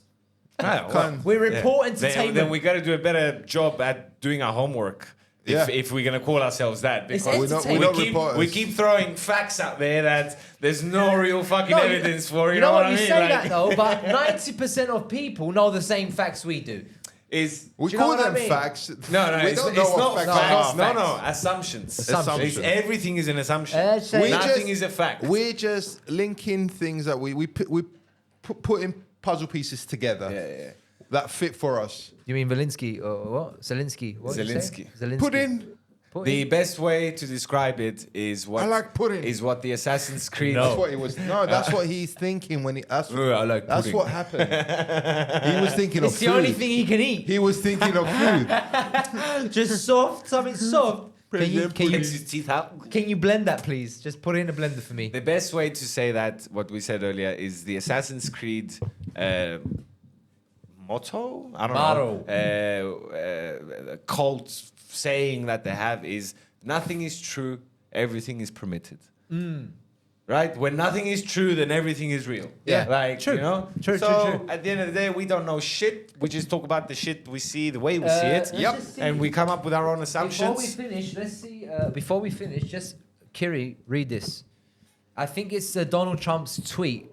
Ah, well,
We report
yeah.
entertainment.
Then we got to do a better job at doing our homework.
Yeah.
If we're gonna call ourselves that,
It's
because
entertainment.
we're not
we
reporters.
keep throwing facts out there that there's no real fucking
No,
evidence for. You
know
know what I
you
mean?
say
Like,
that though, but 90% of people know the same facts we do.
is
We
Do you know
call
what I
them
mean?
facts.
no,
we
it's,
don't
it's
know
not
what
facts.
facts
No,
are.
no, assumptions.
Assumptions.
Everything is an assumption.
We
Nothing is a fact.
We're just linking things that we putting puzzle pieces together
Yeah.
that fit for us.
You mean Zelensky or what? Zelensky. What did you say?
Zelensky.
Putin.
The best way to describe it is what
I like pudding.
is what the Assassin's Creed.
That's what he was. No, that's what he's thinking when he. That's
I like
that's
pudding.
what happened. He was thinking
It's
of
the
food.
only thing he can eat.
He was thinking of food.
Just soft, something soft.
Takes his teeth out.
Can you blend that, please? Just put it in a blender for me.
The best way to say that, what we said earlier, is the Assassin's Creed motto. I don't know. Cult saying that they have is nothing is true, everything is permitted. Right? When nothing is true, then everything is real.
Yeah.
Like,
True.
you know?
True,
so
true.
at the end of the day, we don't know shit. We just talk about the shit we see, the way we see it.
let's just see.
And we come up with our own assumptions.
Before we finish, let's see. Before we finish, just Kiri, read this. I think it's Donald Trump's tweet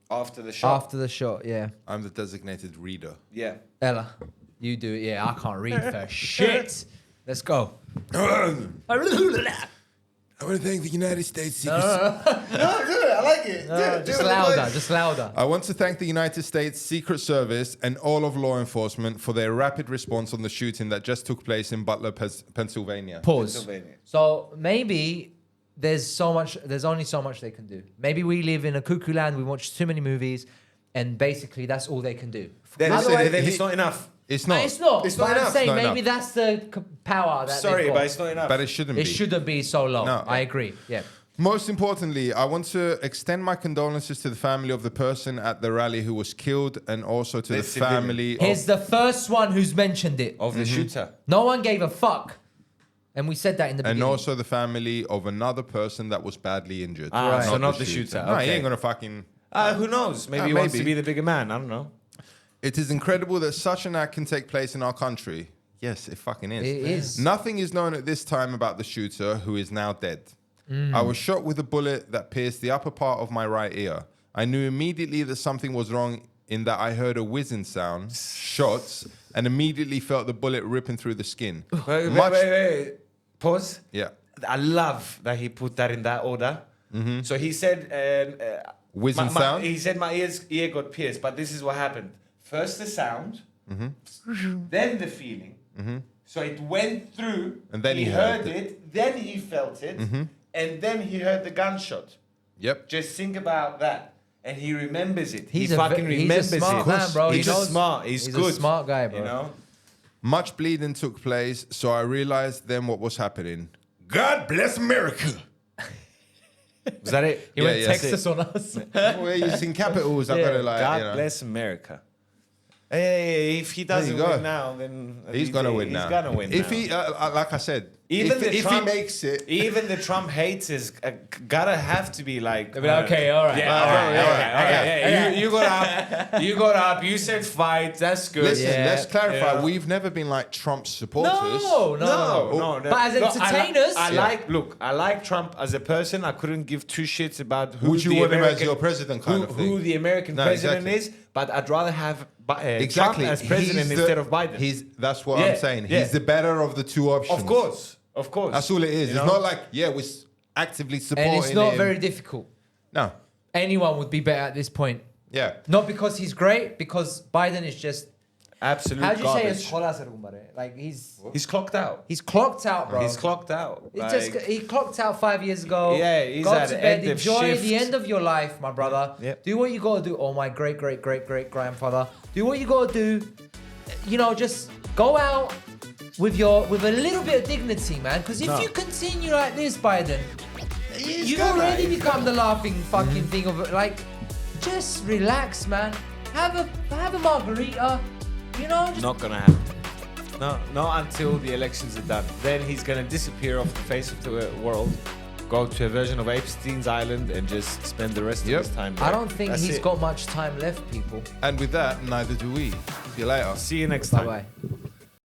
After the shot.
after the shot. Yeah,
I'm the designated reader.
Yeah.
Ella, you do it. Yeah, I can't read for shit. Let's go.
I want to thank the United States Secret
I like it.
Just louder. Just louder.
I want to thank the United States Secret Service and all of law enforcement for their rapid response on the shooting that just took place in Butler, Pennsylvania.
Pause.
Pennsylvania.
So maybe there's only so much they can do. Maybe we live in a cuckoo land. We watch too many movies, and basically that's all they can do.
Then
Otherwise-
it's not enough.
It's
No,
not.
it's not.
It's
But
not
I'm
enough.
saying
Not
maybe
enough.
that's the power that
Sorry,
they've got.
but it's not enough.
But it shouldn't
It
be.
shouldn't be so low.
No.
I agree. Yeah.
Most importantly, I want to extend my condolences to the family of the person at the rally who was killed, and also to the
civilian.
family
He's the first one who's mentioned it.
Of the shooter.
No one gave a fuck. And we said that in the
and
beginning.
also the family of another person that was badly injured.
Ah, so not the shooter.
No, he
Okay.
ain't gonna fucking.
Who knows? Maybe he wants to
maybe.
be the bigger man. I don't know.
It is incredible that such an act can take place in our country. Yes, it fucking is.
It is.
Nothing is known at this time about the shooter, who is now dead. I was shot with a bullet that pierced the upper part of my right ear. I knew immediately that something was wrong in that I heard a whizzing sound, shots, and immediately felt the bullet ripping through the skin.
Wait. Pause.
Yeah.
I love that he put that in that order. So he said,
Whizzing sound?
He said my ear got pierced, but this is what happened. First the sound, then the feeling. So it went through,
And then
he
he
heard
heard
it, then he felt it, and then he heard the gunshot.
Yep.
Just think about that. And he remembers it.
He's
he
a
fucking
he's a
remembers
smart
it.
man, bro. He
He's
knows-
smart. He's
he's
good.
a smart guy, bro.
You know?
Much bleeding took place, so I realized then what was happening. God bless America.
Was that it?
He
Yeah,
went
yeah.
Texas on us.
We're using capitals. I've got to like,
God
you know.
bless America. Hey, if he doesn't
go.
win now, then
He's gonna win now.
He's gonna win
If
now.
he, like I said,
Even
if
the
he
Trump-
makes it,
Even the Trump haters gotta have to be like.
Okay, all right.
Yeah, all right. You got up. You said fight. That's good.
listen,
Yeah,
let's clarify.
yeah.
We've never been like Trump supporters.
No.
No.
But as entertainers-
I like Trump as a person. I couldn't give two shits about who
Would you
the
want him as
American-
your president kind of thing?
who the American
No,
president
exactly.
is. But I'd rather have
Exactly.
Trump as president
He's
instead of Biden.
That's what
Yeah,
I'm saying.
yeah.
He's the better of the two options.
Of course.
That's all it is.
You
It's
know?
not like, we're actively supporting
And it's not
him.
very difficult.
No.
Anyone would be better at this point.
Yeah.
Not because he's great, because Biden is just.
absolute
How do you
garbage.
say es like he's
Clocked out.
clocked out, bro.
He's clocked out.
He clocked out 5 years ago.
Yeah, he's
Go
at
to
the
bed.
end of
Enjoy the
shift.
end of your life, my brother.
Yep.
Do what you gotta do. Oh, my great grandfather. Do what you gotta do. You know, just go out with a little bit of dignity, man. Because if you continue like this, Biden, you already become the laughing fucking thing of it. Like, just relax, man. Have a margarita. You know, just
Not gonna happen. No, not until the elections are done. Then he's gonna disappear off the face of the world, go to a version of Epstein's Island, and just spend the rest of his time there.
I don't think
That's
he's
it.
got much time left, people.
And with that, neither do we. See you later.
See you next time.
Bye bye.